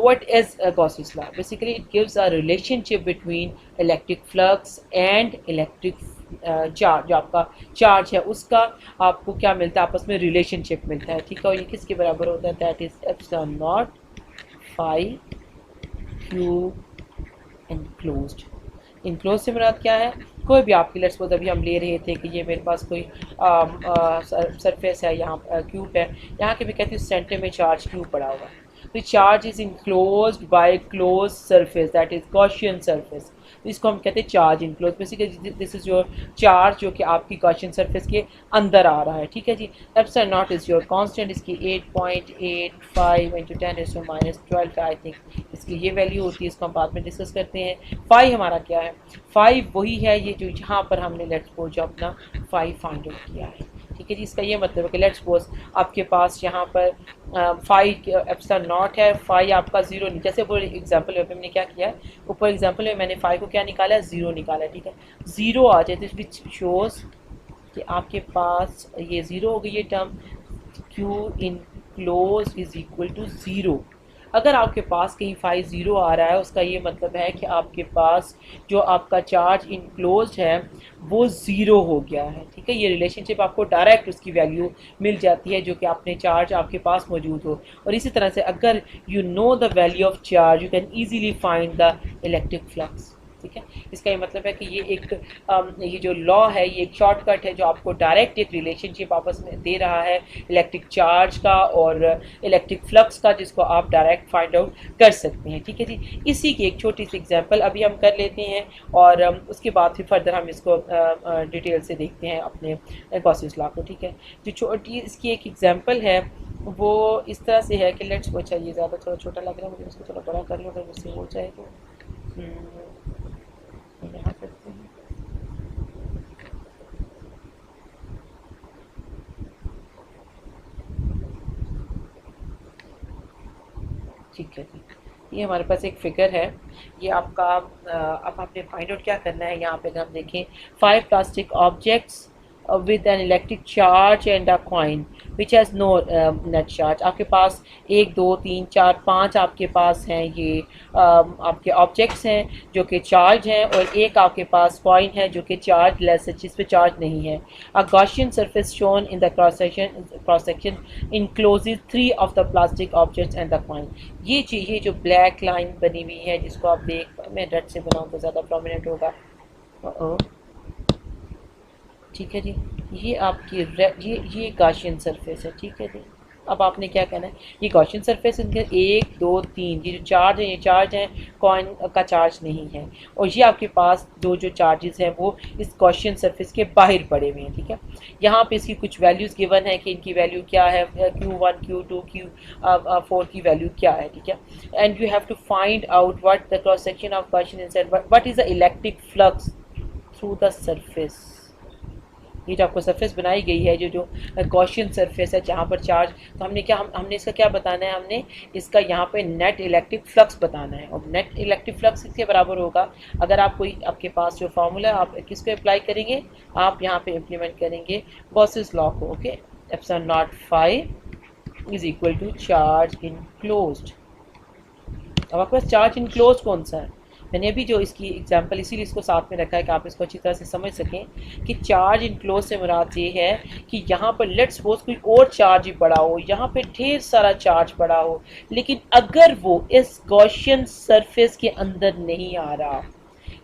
what is Gauss's law? Basically it gives a relationship between electric flux and electric charge, जो आपका charge है उसका आपको क्या मिलता है, आपस में रिलेशनशिप मिलता है, ठीक है। और ये किसके बराबर होता है, that is epsilon not phi Q enclosed. Enclose से मुराद क्या है, कोई भी आपकी, लेट्स सपोज अभी हम ले रहे थे कि ये मेरे पास कोई सरफेस है, यहाँ क्यूब है, यहाँ के भी कहते हैं सेंटर में चार्ज क्यूब पड़ा हुआ है, तो charge is enclosed bye close surface, that is Gaussian surface, तो इसको हम कहते हैं charge enclose. Basically this is your charge जो कि आपकी गॉसियन सरफेस के अंदर आ रहा है, ठीक है जी। Epsilon naught is your constant, इसकी 8.85 इंटू 10⁻⁻12 आई थिंक इसकी ये वैल्यू होती है, इसको हम बाद में डिस्कस करते हैं। फाई हमारा क्या है, फाई वही है ये जो यहाँ पर हमने लेट्स सपोज जो अपना फाई फाइंड आउट किया है, ठीक है जी। इसका ये मतलब है कि लेट्स सपोज आपके पास यहाँ पर फाई एप्सिलॉन नॉट है, फाई आपका जीरो, जैसे ऊपर एग्जांपल में हमने क्या किया है, ऊपर एग्जांपल में मैंने फाई को क्या निकाला है, जीरो निकाला है, ठीक है। जीरो आ जाए तो विच शोज कि आपके पास ये जीरो हो गई ये term, Q enclose is equal to zero. अगर आपके पास कहीं फाई ज़ीरो आ रहा है उसका ये मतलब है कि आपके पास जो आपका चार्ज इनक्लोज है वो ज़ीरो हो गया है, ठीक है। ये रिलेशनशिप आपको डायरेक्ट उसकी वैल्यू मिल जाती है जो कि आपने चार्ज आपके पास मौजूद हो। और इसी तरह से अगर you know the value of charge you can easily find the electric flux, ठीक है। इसका ये मतलब है कि ये एक ये जो लॉ है ये एक शॉर्टकट है जो आपको डायरेक्ट एक रिलेशनशिप आपस में दे रहा है इलेक्ट्रिक चार्ज का और इलेक्ट्रिक फ्लक्स का, जिसको आप डायरेक्ट फाइंड आउट कर सकते हैं, ठीक है जी। इसी की एक छोटी सी एग्जांपल अभी हम कर लेते हैं और उसके बाद फिर फर्दर हम इसको डिटेल से देखते हैं अपने गॉसियस लॉ को, ठीक है। जो छोटी इसकी एक एग्जाम्पल है वो इस तरह से है कि लेट्स को, चाहिए ज़्यादा थोड़ा छोटा लग रहा है मुझे, इसको थोड़ा बड़ा कर लो अगर मुझसे हो जाए तो। यहाँ करते हैं, ठीक है जी। ये हमारे पास एक फिगर है, ये आपका अब आपने फाइंड आउट क्या करना है। यहाँ पे अगर हम देखें 5 plastic objects with an electric charge and a coin which has no net charge। आपके पास 1 2 3 4 5 आपके पास हैं ये आपके ऑब्जेक्ट्स हैं जो कि चार्ज हैं और एक आपके पास कॉइन है जो कि चार्ज लेस है, जिस पे चार्ज नहीं है। A Gaussian surface shown in the cross section encloses 3 of the plastic objects and the coin. ये चीज़ ये जो ब्लैक लाइन बनी हुई है जिसको आप देख, मैं रेड से बनाऊँ तो ज़्यादा प्रोमिनेंट होगा, ठीक है जी। ये आपकी ये गॉसियन सरफेस है, ठीक है जी। अब आपने क्या कहना है, ये गॉसियन सरफेस इनके 1 2 3 ये जो चार्ज है ये चार्ज है, कॉइन का चार्ज नहीं है, और ये आपके पास जो चार्जेस हैं वो इस गॉसियन सरफेस के बाहर पड़े हुए हैं, ठीक है। यहाँ पे इसकी कुछ वैल्यूज़ गिवन है कि इनकी वैल्यू क्या है, Q1 Q2 Q4 की वैल्यू क्या है, ठीक है। And you have to find out what the cross section of Gaussian inside, what is the electric flux through the surface. ये जो आपको सरफेस बनाई गई है जो गॉसियन सरफेस है जहाँ पर चार्ज, तो हमने क्या हमने इसका क्या बताना है, हमने इसका यहाँ पे नेट इलेक्ट्रिक फ्लक्स बताना है। और नेट इलेक्ट्रिक फ्लक्स इसके बराबर होगा, अगर आप कोई आपके पास जो फार्मूला आप किस पे अप्लाई करेंगे, आप यहाँ पे इम्प्लीमेंट करेंगे गॉसियस लॉ को, okay. Epsilon not phi is equal to charge enclosed. अब आपके पास चार्ज इनक्लोज कौन सा है, मैंने अभी जो इसकी एग्जांपल इसीलिए इसको साथ में रखा है कि आप इसको अच्छी तरह से समझ सकें कि चार्ज इनक्लोज से मुराद ये है कि यहाँ पर लेट्स सपोज कोई और चार्ज ही पड़ा हो, यहाँ पे ढेर सारा चार्ज पड़ा हो, लेकिन अगर वो इस गॉसियन सरफेस के अंदर नहीं आ रहा,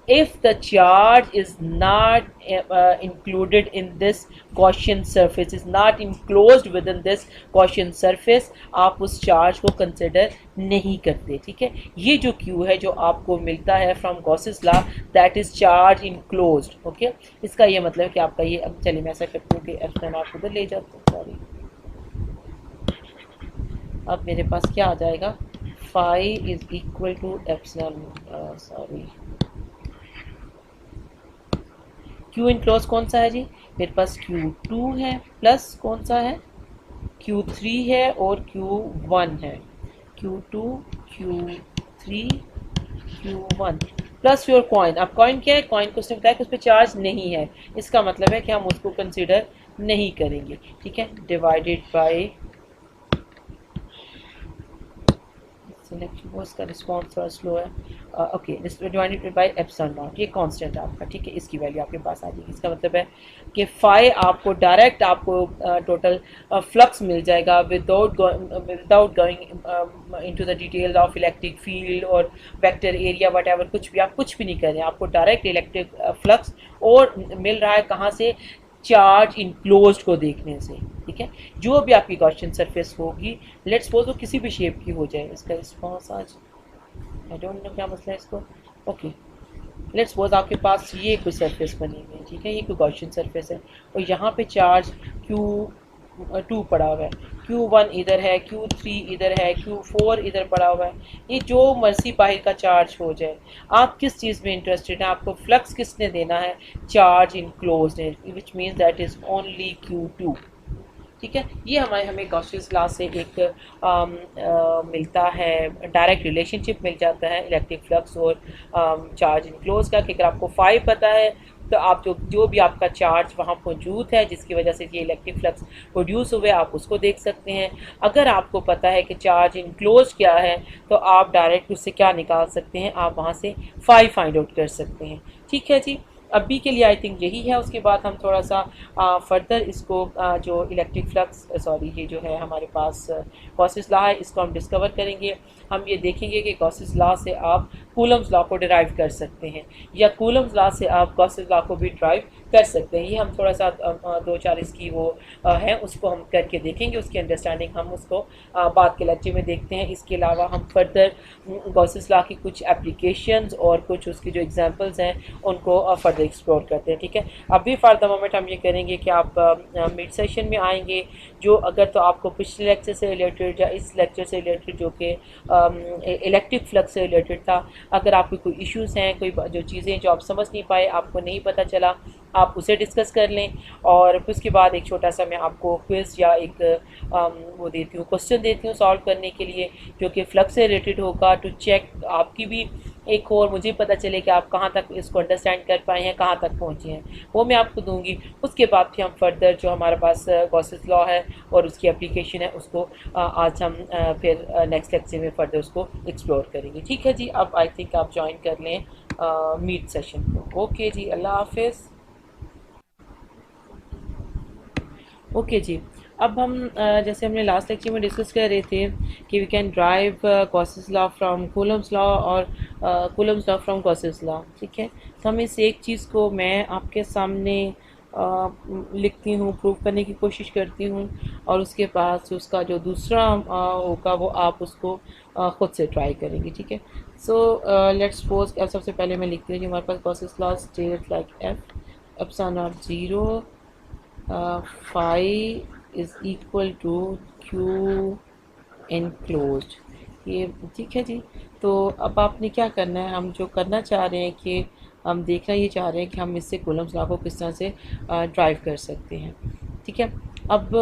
if the charge is not included in this Gaussian surface, is not enclosed within this Gaussian surface, आप उस चार्ज को कंसिडर नहीं करते, ठीक है। ये जो Q है जो आपको मिलता है from Gauss's law, that is charge enclosed, okay. इसका ये मतलब कि आपका ये, अब चलिए मैं ऐसा करती हूँ कि एप्सिलॉन आप उधर ले जाते हैं, सॉरी। अब मेरे पास क्या आ जाएगा, phi is equal to epsilon, sorry, Q enclose कौन सा है जी, मेरे पास Q2 है प्लस कौन सा है, Q3 है और Q1 है, Q2 Q3 Q1 plus your coin. अब कॉइन क्या है, कॉइन को उसने बताया कि उस पर चार्ज नहीं है, इसका मतलब है कि हम उसको कंसिडर नहीं करेंगे, ठीक है। डिवाइडेड बाय सिलेक्शन वो इसका रिस्पॉन्स थोड़ा स्लो है। Okay, divided by epsilon not, ये कांस्टेंट है आपका, ठीक है, इसकी वैल्यू आपके पास आ जाएगी। इसका मतलब है कि फाई आपको डायरेक्ट आपको टोटल फ्लक्स मिल जाएगा without going into the details of electric field और वेक्टर एरिया वट एवर, कुछ भी आप कुछ भी नहीं कर रहे हैं, आपको डायरेक्ट इलेक्ट्रिक फ्लक्स और मिल रहा है कहाँ से, चार्ज इनक्लोज्ड को देखने से, ठीक है। जो भी आपकी गॉसियन सरफेस होगी, लेट्स सपोज वो किसी भी शेप की हो जाए, इसका रिस्पॉन्स आज आई डोंट नो क्या मसला है इसको। ओके, लेट्स सपोज आपके पास ये कोई सरफेस बनी हुई है, ठीक है, ये कोई गॉसियन सरफेस है और यहाँ पे चार्ज Q2 पड़ा हुआ है, Q1 इधर है, Q3 इधर है, Q4 इधर पड़ा हुआ है। ये जो मर्जी बाहर का चार्ज हो जाए, आप किस चीज़ में इंटरेस्टेड हैं, आपको फ्लक्स किसने देना है, चार्ज इनक्लोज्ड है, which means that is only Q2, ठीक है। ये हमें गॉसियस लॉ से एक मिलता है, डायरेक्ट रिलेशनशिप मिल जाता है इलेक्ट्रिक फ्लक्स और चार्ज इनक्लोज का, कि अगर आपको फाई पता है तो आप जो भी आपका चार्ज वहाँ मौजूद है जिसकी वजह से ये इलेक्ट्रिक फ्लक्स प्रोड्यूस हुए, आप उसको देख सकते हैं। अगर आपको पता है कि चार्ज इनक्लोज क्या है तो आप डायरेक्ट उससे क्या निकाल सकते हैं, आप वहाँ से फाई फाइंड आउट कर सकते हैं, ठीक है जी। अभी के लिए आई थिंक यही है, उसके बाद हम थोड़ा सा फर्दर इसको जो इलेक्ट्रिक फ्लक्स सॉरी ये जो है हमारे पास गॉसियस लॉ है, इसको हम डिस्कवर करेंगे। हम ये देखेंगे कि गॉसियस लॉ से आप कूलम्स लॉ को डिराइव कर सकते हैं या कूलम्स लॉ से आप गॉसियस लॉ को भी डिराइव कर सकते हैं। ये हम थोड़ा सा दो चार इसकी वो है उसको हम करके देखेंगे, उसकी अंडरस्टैंडिंग हम उसको बाद के लेक्चर में देखते हैं। इसके अलावा हम फर्दर गॉसियस लॉ की कुछ एप्लीकेशंस और कुछ उसकी जो एग्जांपल्स हैं उनको फर्दर एक्सप्लोर करते हैं, ठीक है। अभी फॉर द मोमेंट हम ये करेंगे कि आप मिड सेशन में आएंगे, जो अगर तो आपको पिछले लेक्चर से रिलेटेड या इस लेक्चर से रिलेटेड जो कि इलेक्ट्रिक फ्लक्स से रिलेटेड था, अगर आपके कोई इश्यूज़ हैं, कोई जो चीज़ें जो आप समझ नहीं पाए, आपको नहीं पता चला, आप उसे डिस्कस कर लें। और फिर उसके बाद एक छोटा सा मैं आपको क्विज़ या एक वो देती हूँ, क्वेश्चन देती हूँ सॉल्व करने के लिए, जो कि फ्लक्स से रिलेटेड होगा, टू चेक आपकी भी एक और मुझे पता चले कि आप कहाँ तक इसको अंडरस्टैंड कर पाए हैं, कहाँ तक पहुँचे हैं, वो मैं आपको दूंगी। उसके बाद फिर हम फर्दर जो हमारे पास गॉसियस लॉ है और उसकी एप्लीकेशन है उसको आज हम फिर नेक्स्ट लेक्चर में फर्दर उसको एक्सप्लोर करेंगे, ठीक है जी। अब आई थिंक आप ज्वाइन कर लें मीट सेशन को। ओके जी, अल्लाह हाफिज़। ओके जी, अब हम जैसे हमने लास्ट लेक्चर में डिस्कस कर रहे थे कि we can derive Gauss's law from Coulomb's law और Coulomb's law from Gauss's law, ठीक है। तो हम इस एक चीज़ को मैं आपके सामने लिखती हूँ, प्रूव करने की कोशिश करती हूँ और उसके बाद उसका जो दूसरा होगा वो आप उसको ख़ुद से ट्राई करेंगे, ठीक है। सो लेट्स सपोज सबसे पहले मैं लिखती हूँ कि हमारे पास Gauss's law state like F epsilon naught 0 phi is equal to Q enclosed, ये ठीक है जी। तो अब आपने क्या करना है, हम जो करना चाह रहे हैं कि हम देखना ये चाह रहे हैं कि हम इससे कूलम्स लॉ को किस तरह से ड्राइव कर सकते हैं, ठीक है। अब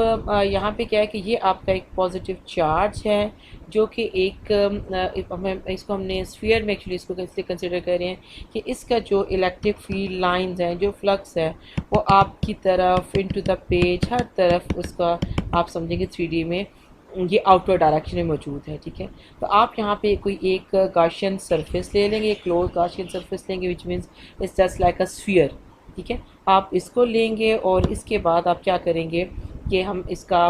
यहाँ पे क्या है कि ये आपका एक पॉजिटिव चार्ज है जो कि इसको हमने स्फीयर में एक्चुअली इसको इसलिए कंसिडर कर रहे हैं कि इसका जो इलेक्ट्रिक फील्ड लाइंस हैं, जो फ्लक्स है, वो आपकी तरफ इनटू द पेज हर तरफ उसका आप समझेंगे 3D में ये आउटवर्ड डायरेक्शन में मौजूद है, ठीक है। तो आप यहाँ पे कोई एक गाशियन सरफेस ले लेंगे, एक क्लोज गाशियन सरफेस लेंगे which means it's just like a sphere, ठीक है। आप इसको लेंगे और इसके बाद आप क्या करेंगे कि हम इसका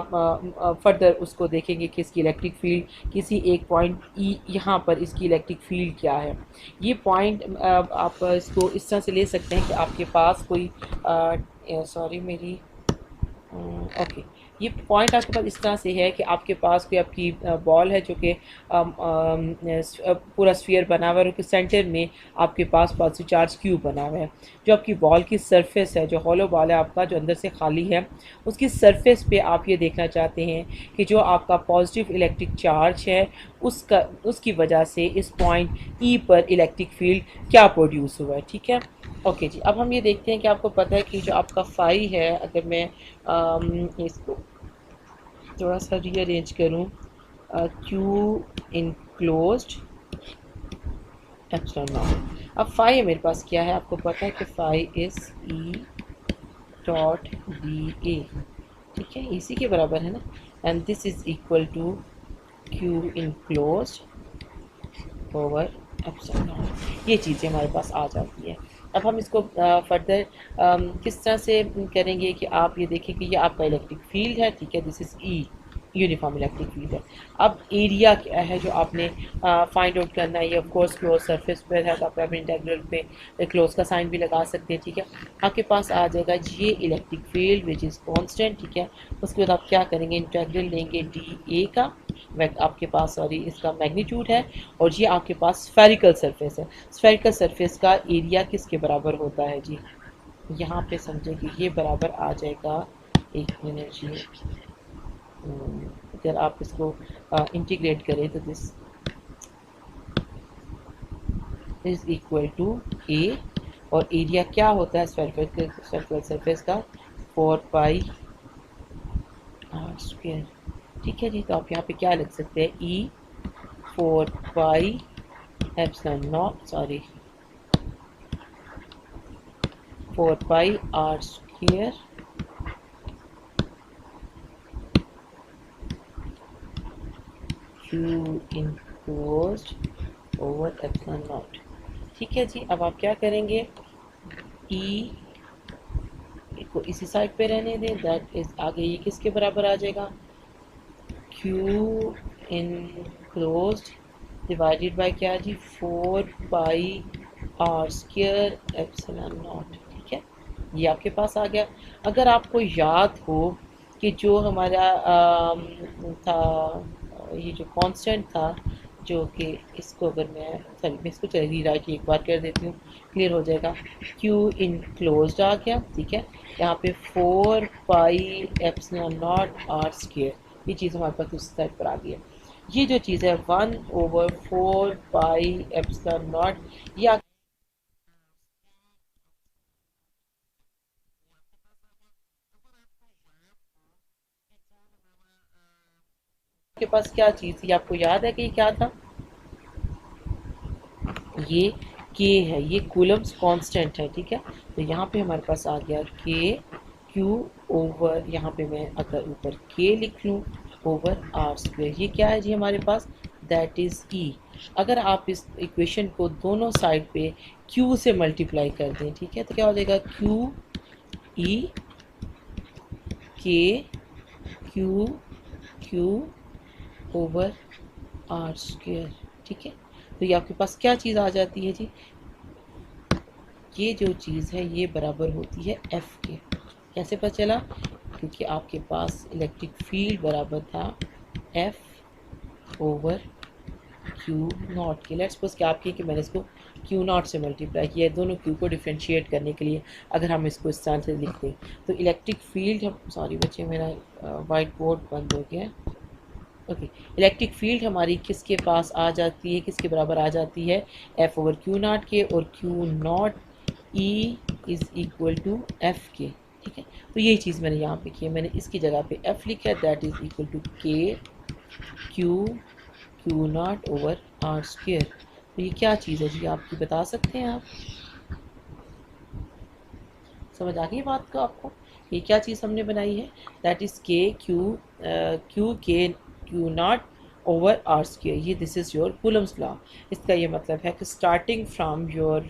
फर्दर उसको देखेंगे कि इसकी इलेक्ट्रिक फील्ड किसी एक पॉइंट ई यहाँ पर इसकी इलेक्ट्रिक फील्ड क्या है। ये पॉइंट आप इसको इस तरह से ले सकते हैं कि आपके पास कोई सॉरी मेरी ओके, ये पॉइंट आपके पास इस तरह से है कि आपके पास कोई आपकी बॉल है जो कि पूरा स्फीयर बना हुआ है और उसके सेंटर में आपके पास पॉजिटिव चार्ज क्यू बना हुआ है। जो आपकी बॉल की सरफेस है, जो हॉलो बॉल है आपका, जो अंदर से खाली है, उसकी सरफेस पे आप ये देखना चाहते हैं कि जो आपका पॉजिटिव इलेक्ट्रिक चार्ज है उसकी वजह से इस पॉइंट ई पर इलेक्ट्रिक फील्ड क्या प्रोड्यूस हुआ है, ठीक है। ओके जी, अब हम ये देखते हैं कि आपको पता है कि जो आपका फाई है, अगर मैं इसको थोड़ा सा रीअरेंज करूँ, क्यू इनक्लोज्ड एप्सिलॉन नॉट। अब फाई मेरे पास क्या है, आपको पता है कि phi is E dot B A, ठीक है, इसी के बराबर है ना, and this is equal to Q enclosed over epsilon not. ये चीज़ें हमारे पास आ जाती है। अब हम इसको फर्दर किस तरह से करेंगे कि आप ये देखें कि ये आपका इलेक्ट्रिक फील्ड है, ठीक है, this is E, uniform electric field है। अब एरिया क्या है जो आपने फाइंड आउट करना है, ये ऑफ कोर्स क्लोज सरफेस पर है, तो आप अपने इंटेग्रल पे क्लोज का साइन भी लगा सकते हैं, ठीक है। आपके पास आ जाएगा ये electric field which is constant, ठीक है। उसके बाद आप क्या करेंगे, इंटेग्रल लेंगे डी ए का, आपके पास सॉरी इसका मैग्नीट्यूड है, और ये आपके पास स्फेरिकल सरफेस है। स्फेरिकल सरफेस का एरिया किसके बराबर होता है जी, यहाँ पे समझे कि ये बराबर आ जाएगा, एक मिनट जी, अगर आप इसको इंटीग्रेट करें तो दिस इज इक्वल टू ए, और एरिया क्या होता है स्फेरिकल सरफेस का, 4 पाई आर स्क्वायर, ठीक है जी। तो आप यहाँ पे क्या लिख सकते हैं, E 4 pi epsilon not, sorry 4 pi R square Q enclosed over epsilon not, ठीक है जी। अब आप क्या करेंगे, ई को इसी साइड पे रहने दें, दैट इज आगे ये किसके बराबर आ जाएगा, क्यू इनक्लोज्ड डिवाइडेड बाय क्या जी, 4 pi R square epsilon not, ठीक है। ये आपके पास आ गया। अगर आपको याद हो कि जो हमारा था, ये जो कांस्टेंट था, जो कि इसको अगर मैं इसको चलिए रीराइट एक बार कर देती हूँ, क्लियर हो जाएगा। क्यू इनक्लोज्ड आ गया, ठीक है। यहाँ पे 4 pi epsilon not R square, ये चीज़ हमारे पास उस साइड पर आ गई है। ये जो चीज़ है 1/4 पाई एप्सिलॉन नॉट, ये आपके पास क्या चीज़ थी, आपको याद है कि क्या था, ये के है, ये कूलम्स कांस्टेंट है, ठीक है। तो यहाँ पे हमारे पास आ गया के क्यू ओवर, यहाँ पे मैं अगर ऊपर के लिख लूँ ओवर आर स्क्वायर, ये क्या है जी हमारे पास, दैट इज़ ई। अगर आप इस इक्वेशन को दोनों साइड पे क्यू से मल्टीप्लाई कर दें, ठीक है, तो क्या हो जाएगा, Q E k Q Q over R square, ठीक है। तो ये आपके पास क्या चीज़ आ जाती है जी, ये जो चीज़ है ये बराबर होती है एफ के। कैसे पता चला, क्योंकि आपके पास इलेक्ट्रिक फील्ड बराबर था एफ ओवर क्यू नॉट के। लेट्स सपोज क्या आपकी कि मैंने इसको क्यू नॉट से मल्टीप्लाई किया है, दोनों क्यू को डिफ्रेंशिएट करने के लिए अगर हम इसको इस तरह से लिख दें, तो इलेक्ट्रिक फील्ड हम, सॉरी बच्चे मेरा वाइट बोर्ड बंद हो गया, ओके। इलेक्ट्रिक फील्ड हमारी किसके पास आ जाती है, किसके बराबर आ जाती है, एफ ओवर क्यू नॉट के, और Q not E is equal to F के, ठीक है। तो यही चीज़ मैंने यहाँ पे की है, मैंने इसकी जगह पे एफ लिखा है, that is equal to k Q not over R square. तो ये क्या चीज़ है जी, आपकी बता सकते हैं आप, समझ आ गई बात को आपको, ये क्या चीज़ हमने बनाई है, that is K Q not over R square, ये this is your Coulomb's law. इसका ये मतलब है कि starting from your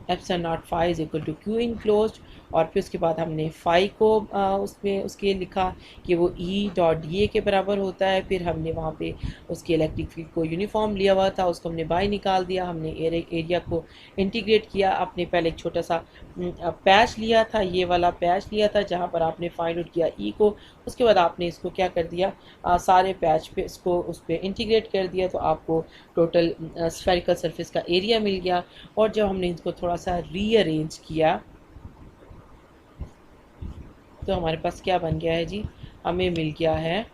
epsilon not phi is equal to Q enclosed, और फिर उसके बाद हमने फाई को उसमें उसके लिखा कि वो ई डॉट डी ए के बराबर होता है। फिर हमने वहाँ पे उसके इलेक्ट्रिक फील्ड को यूनिफॉर्म लिया हुआ था, उसको हमने बाय निकाल दिया, हमने एरिया को इंटीग्रेट किया। आपने पहले एक छोटा सा पैच लिया था, ये वाला पैच लिया था जहाँ पर आपने फाइंड आउट किया ई को, उसके बाद आपने इसको क्या कर दिया, सारे पैच पे इसको उस पर इंटीग्रेट कर दिया, तो आपको टोटल स्फेरिकल सरफेस का एरिया मिल गया। और जब हमने इसको थोड़ा सा रीअरेंज किया तो हमारे पास क्या बन गया है जी, हमें मिल गया है,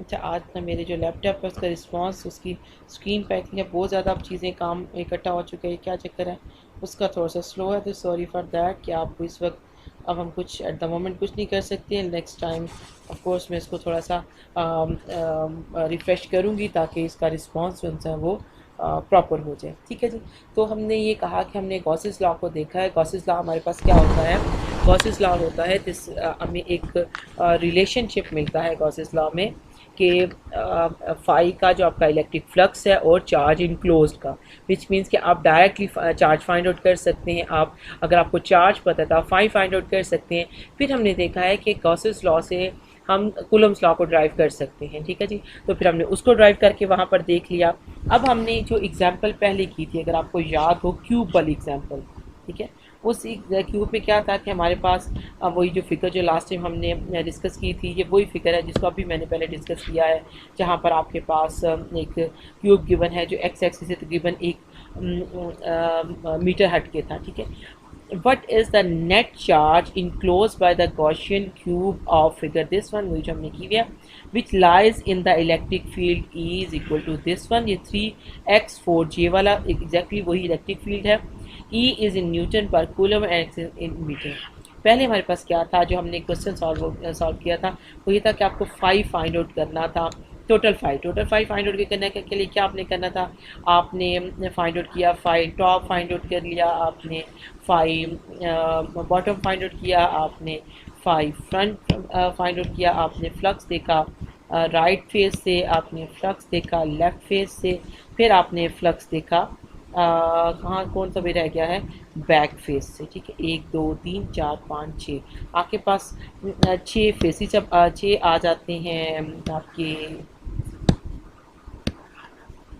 अच्छा आज ना मेरे जो लैपटॉप है उसका रिस्पांस, उसकी स्क्रीन पे आई बहुत ज़्यादा अब चीज़ें काम इकट्ठा हो चुके हैं, क्या चक्कर है उसका थोड़ा सा स्लो है, तो सॉरी फॉर दैट कि आपको इस वक्त अब हम कुछ एट द मोमेंट कुछ नहीं कर सकते। नेक्स्ट टाइम ऑफ कोर्स मैं इसको थोड़ा सा रिफ़्रेश करूँगी ताकि इसका रिस्पांस जो है वो प्रॉपर हो जाए, ठीक है जी। तो हमने ये कहा कि हमने गॉसेस लॉ को देखा है। गॉसेस लॉ हमारे पास क्या होता है, गॉसेस लॉ होता है दिस हमें एक रिलेशनशिप मिलता है गॉसेस लॉ में कि फाई का जो आपका इलेक्ट्रिक फ्लक्स है और चार्ज इनक्लोज्ड का, विच मीन्स कि आप डायरेक्टली चार्ज फाइंड आउट कर सकते हैं। आप अगर आपको चार्ज पता है तो आप फाई फाइंड आउट कर सकते हैं। फिर हमने देखा है कि गॉसेस लॉ से हम कूलम्स लॉ को ड्राइव कर सकते हैं, ठीक है जी। तो फिर हमने उसको ड्राइव करके वहाँ पर देख लिया। अब हमने जो एग्जाम्पल पहले की थी, अगर आपको याद हो, क्यूब वाली एग्जाम्पल, ठीक है, उस क्यूब में क्या था कि हमारे पास वही जो फिगर जो लास्ट टाइम हमने डिस्कस की थी, ये वही फिगर है जिसको अभी मैंने पहले डिस्कस किया है, जहाँ पर आपके पास एक क्यूब गिवन है जो एक्स एक्सिस से तकरीबन 1 मीटर हट के था, ठीक है। What is the net charge enclosed by the Gaussian cube of figure this one, वही जो हमने की हुआ, which lies in the electric field E is equal to this one, ये 3x4j वाला exactly वही इलेक्ट्रिक फील्ड है। E is in newton per coulomb and x in metre. पहले हमारे पास क्या था, जो हमने क्वेश्चन सॉल्व किया था वो ये था कि आपको फाई फाइंड आउट करना था, टोटल फाई फाइंड आउट करने के लिए क्या आपने करना था, आपने फाइंड आउट किया फाई टॉप फाइंड आउट कर लिया, आपने फाई बॉटम फाइंड आउट किया, आपने फाई फ्रंट फाइंड आउट किया, आपने फ्लक्स देखा राइट फेस से, आपने फ्लक्स देखा लेफ़्ट फेस से, फिर आपने फ्लक्स देखा कहाँ कौन सा भी रह गया है, बैक फेस से, ठीक है। 1 2 3 4 5 6 आपके पास 6 फेसिस, जब 6 आ जाते हैं आपके,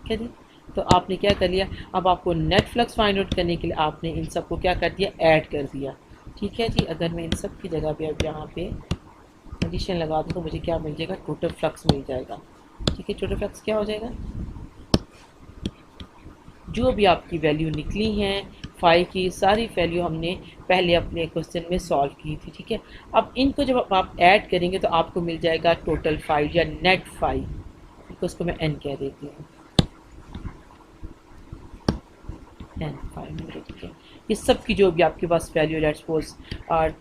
क्या जी। तो आपने क्या कर लिया, अब आपको नेट फ्लक्स फाइंड आउट करने के लिए आपने इन सब को क्या कर दिया, ऐड कर दिया, ठीक है जी। अगर मैं इन सब की जगह पे अब यहाँ पे एडिशन लगा दूँ तो मुझे क्या मिल जाएगा, टोटल फ्लक्स मिल जाएगा, ठीक है। टोटल फ्लक्स क्या हो जाएगा, जो भी आपकी वैल्यू निकली हैं फाई की सारी वैल्यू हमने पहले अपने क्वेश्चन में सॉल्व की थी, ठीक है। अब इनको जब आप ऐड करेंगे तो आपको मिल जाएगा टोटल फाई या नेट फाई, तो उसको मैं एन कह देती हूँ, एन फाई मिल गया, ठीक है। इस सब की जो भी आपके पास वैल्यू, लेट्स सपोज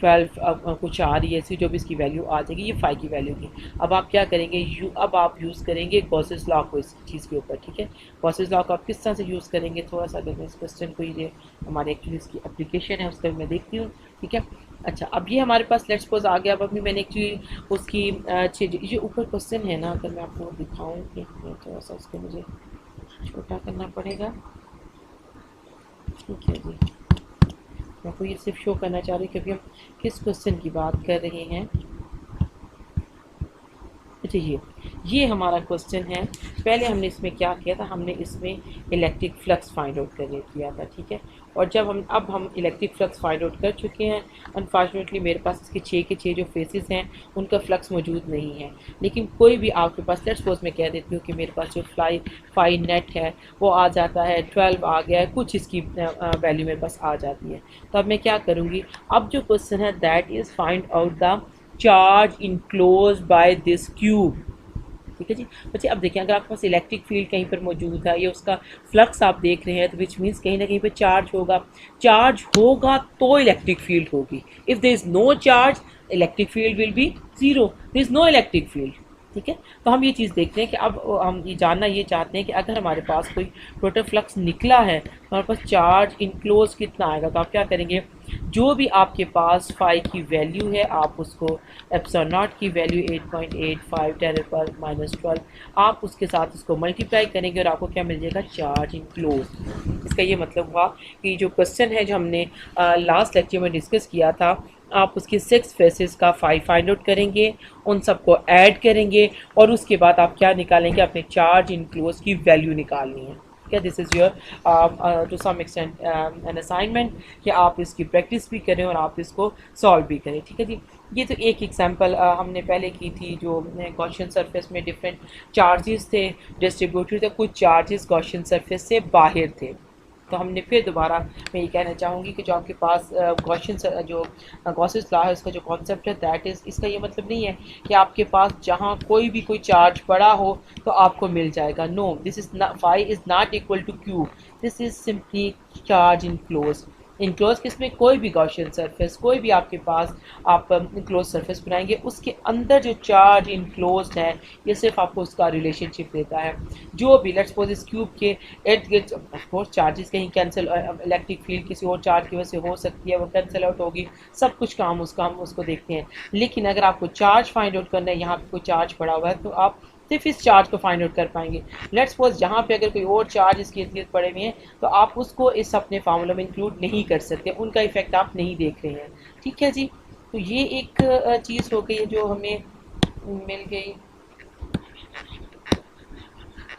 12 कुछ आ रही है, ऐसी जो भी इसकी वैल्यू आ जाएगी, ये फाई की वैल्यू की। अब आप क्या करेंगे, अब आप यूज़ करेंगे गॉसेस लॉ को इस चीज़ के ऊपर, ठीक है। गॉसेस लॉ को आप किस तरह से यूज़ करेंगे, थोड़ा सा अगर मैं इस क्वेश्चन को, ये हमारे एक्चुअली इसकी एप्लीकेशन है उसका मैं देखती हूँ, ठीक है। अच्छा, अब ये हमारे पास लेट्स सपोज आ गया। अब अभी मैंने एक्चुअली उसकी ये ऊपर क्वेश्चन है ना, अगर मैं आपको दिखाऊँ, थोड़ा सा उसको मुझे छोटा करना पड़ेगा, ठीक है जी। मैं आपको ये सिर्फ शो करना चाह रही हूँ क्योंकि हम किस क्वेश्चन की बात कर रहे हैं। अच्छा, ये हमारा क्वेश्चन है। पहले हमने इसमें क्या किया था, हमने इसमें इलेक्ट्रिक फ्लक्स फाइंड आउट करने किया था, ठीक है। और जब हम इलेक्ट्रिक फ्लक्स फाइंड आउट कर चुके हैं, अनफॉर्चुनेटली मेरे पास इसके 6 के 6 जो फेसेस हैं उनका फ्लक्स मौजूद नहीं है, लेकिन कोई भी आपके पास, लेट्स सपोज मैं कह देती हूँ कि मेरे पास जो फाई नेट है वो आ जाता है 12 आ गया है, कुछ इसकी वैल्यू मेरे पास आ जाती है। तो अब मैं क्या करूँगी, अब जो क्वेश्चन है that is find out the charge enclose by this cube, ठीक है जी। बच्चे अब देखिए, अगर आपके पास इलेक्ट्रिक फील्ड कहीं पर मौजूद है या उसका फ्लक्स आप देख रहे हैं, तो विच मीन्स कहीं ना कहीं पे चार्ज होगा तो इलेक्ट्रिक फील्ड होगी। If there is no charge, electric field will be zero, there is no electric field, ठीक है। तो हम ये चीज़ देखते हैं कि अब हम ये जानना ये चाहते हैं कि अगर हमारे पास कोई टोटल फ्लक्स निकला है तो हमारे पास चार्ज इनक्लोज कितना आएगा। तो आप क्या करेंगे, जो भी आपके पास फाई की वैल्यू है आप उसको एप्सिलॉन नॉट की वैल्यू 8.85 10⁻⁻12 आप उसके साथ उसको मल्टीप्लाई करेंगे और आपको क्या मिल जाएगा, चार्ज इनक्लोज। इसका ये मतलब हुआ कि जो क्वेश्चन है जो हमने लास्ट लेक्चर में डिस्कस किया था, आप उसकी 6 फेसेस का फाइंड आउट करेंगे, उन सबको ऐड करेंगे और उसके बाद आप क्या निकालेंगे, अपने चार्ज इनक्लोज की वैल्यू निकालनी है, ठीक है। This is your to some extent an assignment कि आप इसकी प्रैक्टिस भी करें और आप इसको सॉल्व भी करें, ठीक है जी। ये तो एक एग्जांपल हमने पहले की थी, जो गॉसियन सरफेस में डिफरेंट चार्जेस थे डिस्ट्रीब्यूटेड थे, कुछ चार्जेस गॉसियन सरफेस से बाहर थे। तो हमने फिर दोबारा मैं ये कहना चाहूँगी कि जो आपके पास गॉसियन लॉ है उसका जो कॉन्सेप्ट है दैट इज़, इसका ये मतलब नहीं है कि आपके पास जहाँ कोई चार्ज पड़ा हो तो आपको मिल जाएगा। No, this is phi is not equal to Q, this is simply charge enclose. Enclose case में कोई भी गॉसियन सरफेस, कोई भी आपके पास आप इनक्लोज सरफेस बनाएंगे, उसके अंदर जो चार्ज इनक्लोज है ये सिर्फ आपको उसका रिलेशनशिप देता है। जो भी लेट्स सपोज इस क्यूब के इर्द गिर्द ऑफ कोर्स चार्जेस कहीं कैंसिल, इलेक्ट्रिक फील्ड किसी और चार्ज की वजह से हो सकती है, वो कैंसिल आउट होगी, सब कुछ काम उसका हम उसको देखते हैं। लेकिन अगर आपको चार्ज फाइंड आउट करना है, यहाँ पे कोई चार्ज पड़ा हुआ है, तो आप सिर्फ इस चार्ज को फाइंड आउट कर पाएंगे। लेट्स सपोज यहाँ पे अगर कोई और चार्ज इसके इर्द गिर्द पड़े हुए हैं, तो आप उसको इस अपने फार्मूला में इंक्लूड नहीं कर सकते, उनका इफेक्ट आप नहीं देख रहे हैं। ठीक है जी, तो ये एक चीज़ हो गई है जो हमें मिल गई।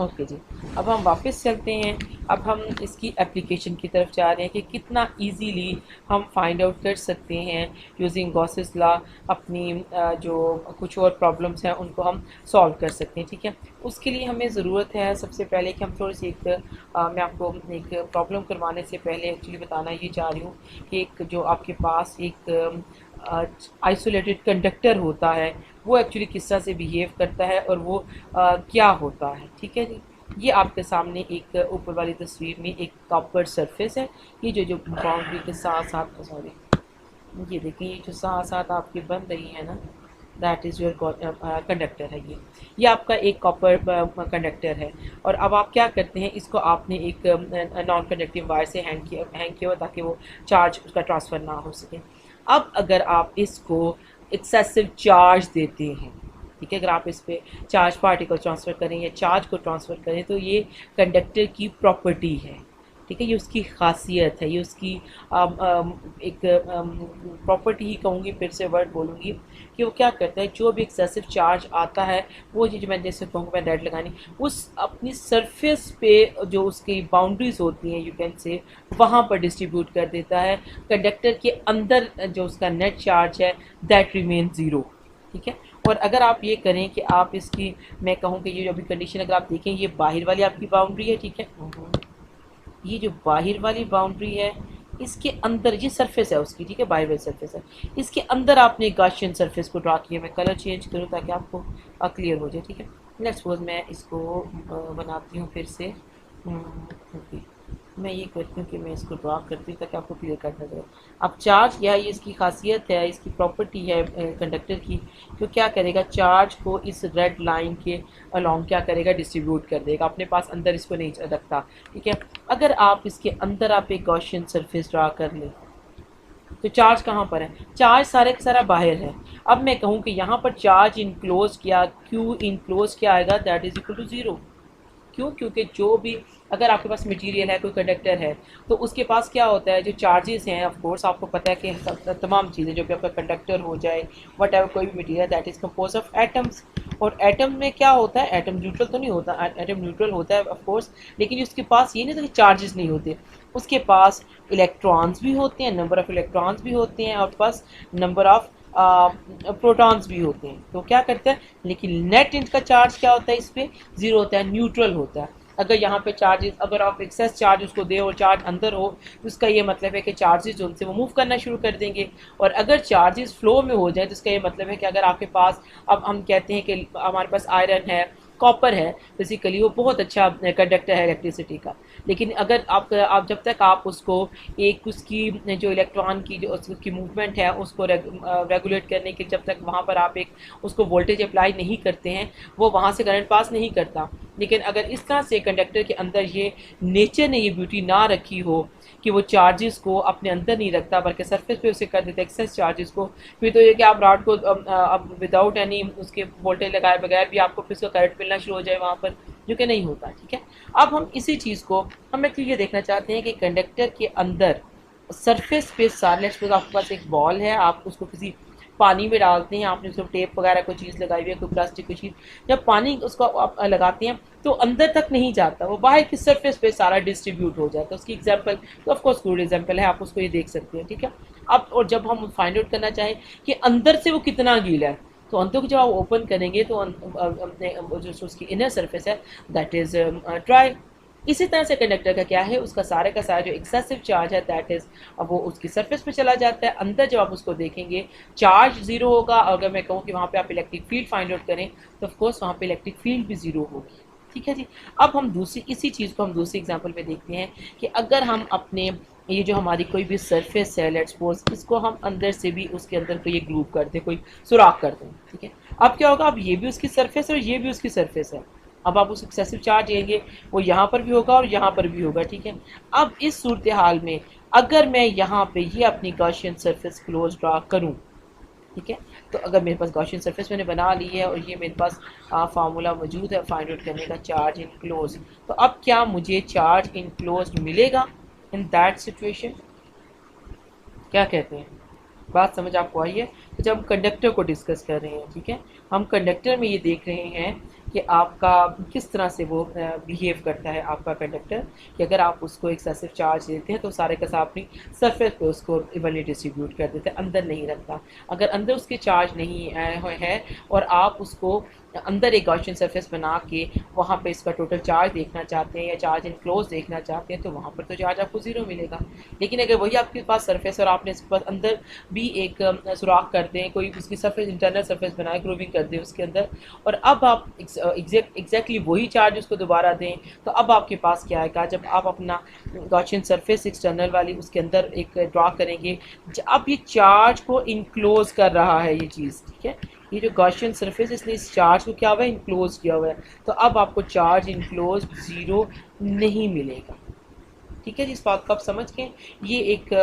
ओके जी, अब हम वापस चलते हैं। अब हम इसकी एप्लीकेशन की तरफ जा रहे हैं कि कितना इजीली हम फाइंड आउट कर सकते हैं यूजिंग गॉसेस लॉ, अपनी जो कुछ और प्रॉब्लम्स हैं उनको हम सॉल्व कर सकते हैं। ठीक है, उसके लिए हमें ज़रूरत है सबसे पहले कि हम थोड़ी सी मैं आपको एक प्रॉब्लम करवाने से पहले एक्चुअली बताना ये चाह रही हूँ कि एक जो आपके पास एक आइसोलेटेड कंडक्टर होता है वो एक्चुअली किस तरह से बिहेव करता है और वो क्या होता है। ठीक है जी, ये आपके सामने एक ऊपर वाली तस्वीर में एक कॉपर सरफेस है, ये जो बाउंड्री के साथ साथ, सॉरी ये देखिए, ये जो साथ साथ आपकी बन रही है ना, दैट इज़ योर कंडक्टर है। ये आपका एक कॉपर कंडक्टर है। और अब आप क्या करते हैं, इसको आपने एक नॉन कंडक्टिव वायर से हैंग किया हुआ ताकि वो चार्ज उसका ट्रांसफ़र ना हो सके। अब अगर आप इसको एक्सेसिव चार्ज देते हैं, ठीक है, अगर आप इस पर चार्ज पार्टिकल ट्रांसफ़र करें या चार्ज को ट्रांसफ़र करें, तो ये कंडक्टर की प्रॉपर्टी है। ठीक है, ये उसकी खासियत है, ये उसकी एक प्रॉपर्टी ही कहूँगी, फिर से वर्ड बोलूँगी कि वो क्या करता है, जो भी एक्सेसिव चार्ज आता है वो जो मैं जैसे कहूँगा मैं रेड लगानी, उस अपनी सरफेस पे जो उसकी बाउंड्रीज होती हैं यू कैन से, वहाँ पर डिस्ट्रीब्यूट कर देता है। कंडक्टर के अंदर जो उसका नेट चार्ज है दैट रिमेन ज़ीरो। ठीक है, और अगर आप ये करें कि आप इसकी, मैं कहूँ कि ये जो अभी कंडीशन अगर आप देखें, ये बाहर वाली आपकी बाउंड्री है। ठीक है, ये जो बाहर वाली बाउंड्री है इसके अंदर ये सरफेस है उसकी, ठीक है, बाहर वाली सरफेस है, इसके अंदर आपने गॉसियन सरफेस को ड्रा किया। मैं कलर चेंज करूँ ताकि आपको क्लियर हो जाए। ठीक है, लेट्स सपोज मैं इसको बनाती हूँ फिर से। ओके, मैं ये करती हूँ कि मैं इसको ड्रा करती हूँ ताकि आपको क्लियर करना चाहिए। अब चार्ज यह ये इसकी खासियत है, इसकी प्रॉपर्टी है कंडक्टर की, तो क्या करेगा, चार्ज को इस रेड लाइन के अलॉन्ग क्या करेगा, डिस्ट्रीब्यूट कर देगा, अपने पास अंदर इसको नहीं रखता। ठीक है, अगर आप इसके अंदर आप एक गॉसियन सरफेस ड्रा कर लें तो चार्ज कहाँ पर है, चार्ज सारे का सारा बाहर है। अब मैं कहूँ कि यहाँ पर चार्ज इनक्लोज किया, क्यू इनक्लोज क्या आएगा, that is equal to zero. क्यों, क्योंकि जो भी अगर आपके पास मटेरियल है, कोई कंडक्टर है, तो उसके पास क्या होता है, जो चार्जेस हैं, ऑफ कोर्स आपको पता है कि तमाम चीज़ें जो भी आपका कंडक्टर हो जाए, वट एवर कोई भी material, that is compose of atoms. और एटम में क्या होता है, एटम न्यूट्रल तो नहीं होता, एटम न्यूट्रल होता है ऑफ कोर्स, लेकिन उसके पास ये नहीं था कि चार्जेस नहीं होते, उसके पास इलेक्ट्रॉन्स भी होते हैं, नंबर ऑफ़ इलेक्ट्रॉन्स भी होते हैं, और पास नंबर ऑफ़ प्रोटॉन्स भी होते हैं। तो क्या करते हैं, लेकिन नेट इनका चार्ज क्या होता है, इस पर ज़ीरो होता है, न्यूट्रल होता है। अगर यहाँ पे चार्जेस, अगर आप एक्सेस चार्ज उसको दे और चार्ज अंदर हो, तो उसका ये मतलब है कि चार्जेस जो उनसे वो मूव करना शुरू कर देंगे। और अगर चार्जेस फ्लो में हो जाए तो इसका ये मतलब है कि अगर आपके पास, अब हम कहते हैं कि हमारे पास आयरन है, कॉपर है, बेसिकली वो बहुत अच्छा कंडक्टर है इलेक्ट्रिसिटी का, लेकिन अगर आप जब तक आप उसको एक उसकी जो इलेक्ट्रॉन की जो उसकी मूवमेंट है उसको रेगुलेट करने के, जब तक वहाँ पर आप एक उसको वोल्टेज अप्लाई नहीं करते हैं, वो वहाँ से करंट पास नहीं करता। लेकिन अगर इस तरह से कंडक्टर के अंदर ये नेचर ने ये ब्यूटी ना रखी हो कि वो चार्जेस को अपने अंदर नहीं रखता बल्कि सरफेस पे उसे कर देता है एक्सेस चार्जेस को, फिर तो ये कि आप रॉड को अब विदाउट एनी उसके वोल्टेज लगाए बगैर भी आपको फिर उसका करंट मिलना शुरू हो जाए वहाँ पर, जो कि नहीं होता। ठीक है, अब हम इसी चीज़ को हम एक्चुअली ये देखना चाहते हैं कि कंडक्टर के अंदर सरफेस पे सारे, आपके पास एक बॉल है, आप उसको किसी पानी में डालते हैं, आपने उसको टेप वगैरह कोई चीज़ लगाई हुई है, कोई प्लास्टिक की चीज़, जब पानी उसको आप लगाते हैं तो अंदर तक नहीं जाता, वो बाहर की सरफेस पे सारा डिस्ट्रीब्यूट हो जाता है। उसकी एग्जांपल तो ऑफ कोर्स गुड एग्जांपल है, आप उसको ये देख सकते हैं। ठीक है, अब और जब हम फाइंड आउट करना चाहें कि अंदर से वो कितना गीला है, तो अंदर को जब आप ओपन करेंगे तो जो उसकी इनर सरफेस है दैट इज़ ड्राई। इसी तरह से कंडक्टर का क्या है, उसका सारे का सारा जो एक्सेसिव चार्ज है दैट इज़ वो उसकी सरफेस पे चला जाता है। अंदर जब आप उसको देखेंगे चार्ज ज़ीरो होगा। अगर मैं कहूँ कि वहाँ पे आप इलेक्ट्रिक फील्ड फाइंड आउट करें तो ऑफकोर्स वहाँ पे इलेक्ट्रिक फील्ड भी ज़ीरो होगी। ठीक है जी, अब हम दूसरी इसी चीज़ को हम दूसरी एग्जांपल में देखते हैं कि अगर हम अपने ये जो हमारी कोई भी सरफेस है, लेट्स सपोज इसको हम अंदर से भी उसके अंदर कोई एक ग्रुप कर दें, कोई सुराख कर दें, ठीक है। अब क्या होगा, अब ये भी उसकी सरफेस है और ये भी उसकी सरफेस है। अब आप उस एक्सेसिव चार्ज लेंगे, वो यहाँ पर भी होगा और यहाँ पर भी होगा, ठीक है। अब इस सूरत हाल में अगर मैं यहाँ पे ये अपनी गॉसियन सरफेस क्लोज ड्रा करूँ, ठीक है, तो अगर मेरे पास गॉसियन सरफेस मैंने बना ली है और ये मेरे पास फार्मूला मौजूद है फाइंड आउट करने का, चार्ज इन क्लोज, तो अब क्या मुझे चार्ज इन क्लोज मिलेगा इन दैट सिचुएशन? क्या कहते हैं, बात समझ आपको आई है? तो जब हम कंडक्टर को डिस्कस कर रहे हैं, ठीक है, हम कंडक्टर में ये देख रहे हैं कि आपका किस तरह से वो बिहेव करता है आपका कंडक्टर, कि अगर आप उसको एक्सेसिव चार्ज देते हैं तो सारे का साथ अपनी सरफेस पे उसको इवनली डिस्ट्रीब्यूट कर देते हैं, अंदर नहीं रखता। अगर अंदर उसके चार्ज नहीं है और आप उसको अंदर एक गॉसियन सरफेस बना के वहाँ पे इसका टोटल चार्ज देखना चाहते हैं या चार्ज इनक्लोज देखना चाहते हैं, तो वहाँ पर तो चार्ज आपको ज़ीरो मिलेगा। लेकिन अगर वही आपके पास सरफेस और आपने इसके पास अंदर भी एक सुराख कर दें, कोई उसकी सरफेस इंटरनल सरफेस बनाए, ग्रूविंग कर दें उसके अंदर, और अब आप एग्जैक्टली वही चार्ज उसको दोबारा दें, तो अब आपके पास क्या आएगा, जब आप अपना गॉसियन सरफेस एक्सटर्नल वाली उसके अंदर एक ड्रा करेंगे, अब ये चार्ज को इनक्लोज कर रहा है ये चीज़, ठीक है। ये जो गॉसियन सरफेस इसने इस चार्ज को क्या हुआ है, इनक्लोज किया हुआ है, तो अब आपको चार्ज इनक्लोज ज़ीरो नहीं मिलेगा, ठीक है जी। इस बात को आप समझ गए। ये एक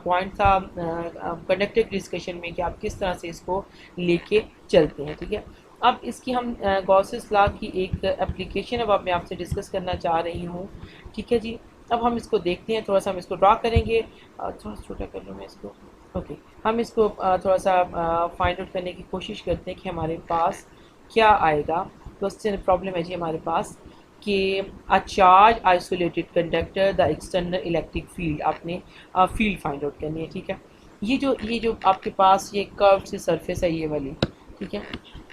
पॉइंट था कंडक्टर डिस्कशन में कि आप किस तरह से इसको लेके चलते हैं, ठीक है। अब इसकी हम गॉसेस लॉ की एक एप्लीकेशन अब मैं आपसे डिस्कस करना चाह रही हूँ, ठीक है जी। अब हम इसको देखते हैं, थोड़ा सा हम इसको ड्रा करेंगे, थोड़ा छोटा कर लूँ मैं इसको, ओके। हम इसको थोड़ा सा फाइंड आउट करने की कोशिश करते हैं कि हमारे पास क्या आएगा। तो उससे प्रॉब्लम है जी हमारे पास कि a charge isolated conductor the external electric field, आपने फील्ड फाइंड आउट करनी है, ठीक है। ये जो आपके पास ये कर्व सी सरफेस है ये वाली, ठीक है,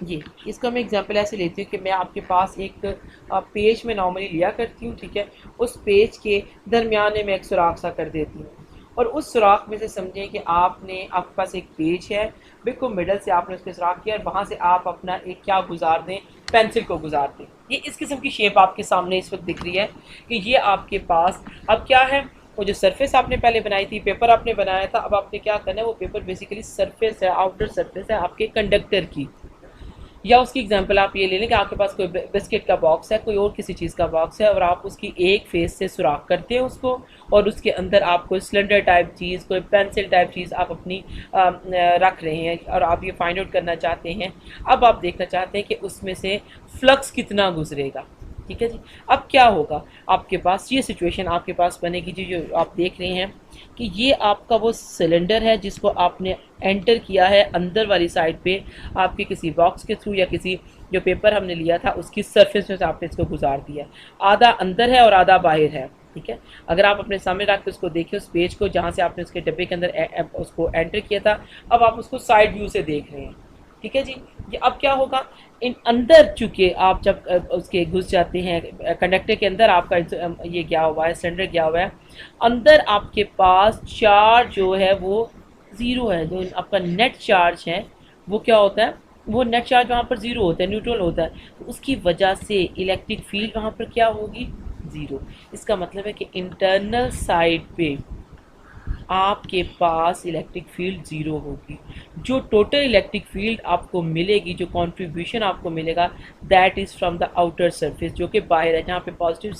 ये इसका मैं एग्जांपल ऐसे लेती हूँ कि मैं आपके पास एक पेज में नॉर्मली लिया करती हूँ, ठीक है। उस पेज के दरमियान में एक सुराख सा कर देती हूँ और उस सुराख में से समझें कि आपके पास एक पेज है, बिल्कुल मिडल से आपने उसके सुराख किया और वहाँ से आप अपना एक क्या गुजार दें, पेंसिल को गुजार दें। ये इस किस्म की शेप आपके सामने इस वक्त दिख रही है कि ये आपके पास अब क्या है, वो जो सरफेस आपने पहले बनाई थी, पेपर आपने बनाया था, अब आपने क्या करना है, वो पेपर बेसिकली सरफेस है, आउटर सरफेस है आपके कंडक्टर की। या उसकी एग्जांपल आप ये ले लें कि आपके पास कोई बिस्किट का बॉक्स है, कोई और किसी चीज़ का बॉक्स है और आप उसकी एक फेस से सुराख करते हैं उसको, और उसके अंदर आप कोई सिलेंडर टाइप चीज़, कोई पेंसिल टाइप चीज़ आप अपनी रख रहे हैं और आप ये फाइंड आउट करना चाहते हैं। अब आप देखना चाहते हैं कि उसमें से फ्लक्स कितना गुजरेगा, ठीक है जी। अब क्या होगा, आपके पास ये सिचुएशन आपके पास बनेगी जी, जो आप देख रहे हैं कि ये आपका वो सिलेंडर है जिसको आपने एंटर किया है अंदर वाली साइड पे आपके किसी बॉक्स के थ्रू या किसी जो पेपर हमने लिया था उसकी सरफेस में से आपने इसको गुजार दिया। आधा अंदर है और आधा बाहर है, ठीक है। अगर आप अपने सामने रख के उसको देखिए उस पेज को जहाँ से आपने उसके डब्बे के अंदर उसको एंटर किया था, अब आप उसको साइड व्यू से देख रहे हैं, ठीक है जी। ये अब क्या होगा, इन अंदर चूँकि आप जब उसके घुस जाते हैं कंडक्टर के अंदर, आपका ये गया हुआ है, सिलेंडर गया हुआ है अंदर, आपके पास चार्ज जो है वो ज़ीरो है। जो आपका नेट चार्ज है वो क्या होता है, वो नेट चार्ज वहाँ पर ज़ीरो होता है, न्यूट्रल होता है, तो उसकी वजह से इलेक्ट्रिक फील्ड वहाँ पर क्या होगी, ज़ीरो। इसका मतलब है कि इंटरनल साइड पे आपके पास इलेक्ट्रिक फील्ड ज़ीरो होगी। जो टोटल इलेक्ट्रिक फील्ड आपको मिलेगी, जो कंट्रीब्यूशन आपको मिलेगा, that is from the outer surface, जो कि बाहर है, जहाँ पे पॉजिटिव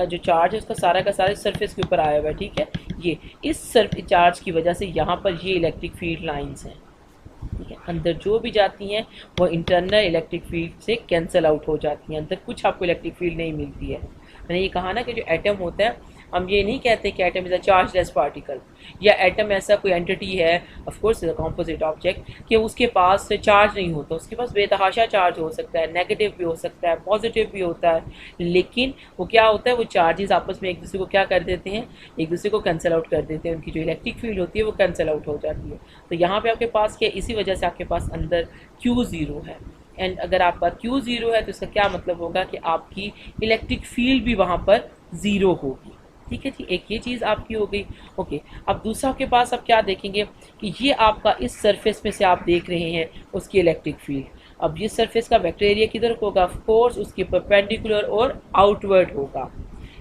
जो चार्ज है उसका सारा का सारा सरफेस के ऊपर आया हुआ है, ठीक है। ये इस चार्ज की वजह से यहाँ पर ये इलेक्ट्रिक फील्ड लाइन्स हैं, ठीक है। अंदर जो भी जाती हैं वो इंटरनल इलेक्ट्रिक फील्ड से कैंसिल आउट हो जाती हैं, अंदर कुछ आपको इलेक्ट्रिक फील्ड नहीं मिलती है। मैंने ये कहा ना कि जो एटम होता है, हम ये नहीं कहते कि atom is a chargeless particle या एटम ऐसा कोई एंटिटी है, of course is a composite object, कि उसके पास चार्ज नहीं होता, उसके पास बेतहाशा चार्ज हो सकता है, नेगेटिव भी हो सकता है, पॉजिटिव भी होता है, लेकिन वो क्या होता है, वो चार्जेस आपस में एक दूसरे को क्या कर देते हैं, एक दूसरे को कैंसिल आउट कर देते हैं, उनकी जो इलेक्ट्रिक फील्ड होती है वो कैंसिल आउट हो जाती है। तो यहाँ पर आपके पास क्या, इसी वजह से आपके पास अंदर Q0 है, एंड अगर आपका Q0 है तो इसका क्या मतलब होगा कि आपकी इलेक्ट्रिक फील्ड भी वहाँ पर ज़ीरो होगी, ठीक है जी। एक ये चीज़ आपकी हो गई, ओके। अब दूसरा के पास आप क्या देखेंगे कि ये आपका इस सरफेस में से आप देख रहे हैं उसकी इलेक्ट्रिक फील्ड। अब ये सरफेस का वेक्टर एरिया किधर होगा, ऑफ कोर्स उसके परपेंडिकुलर और आउटवर्ड होगा।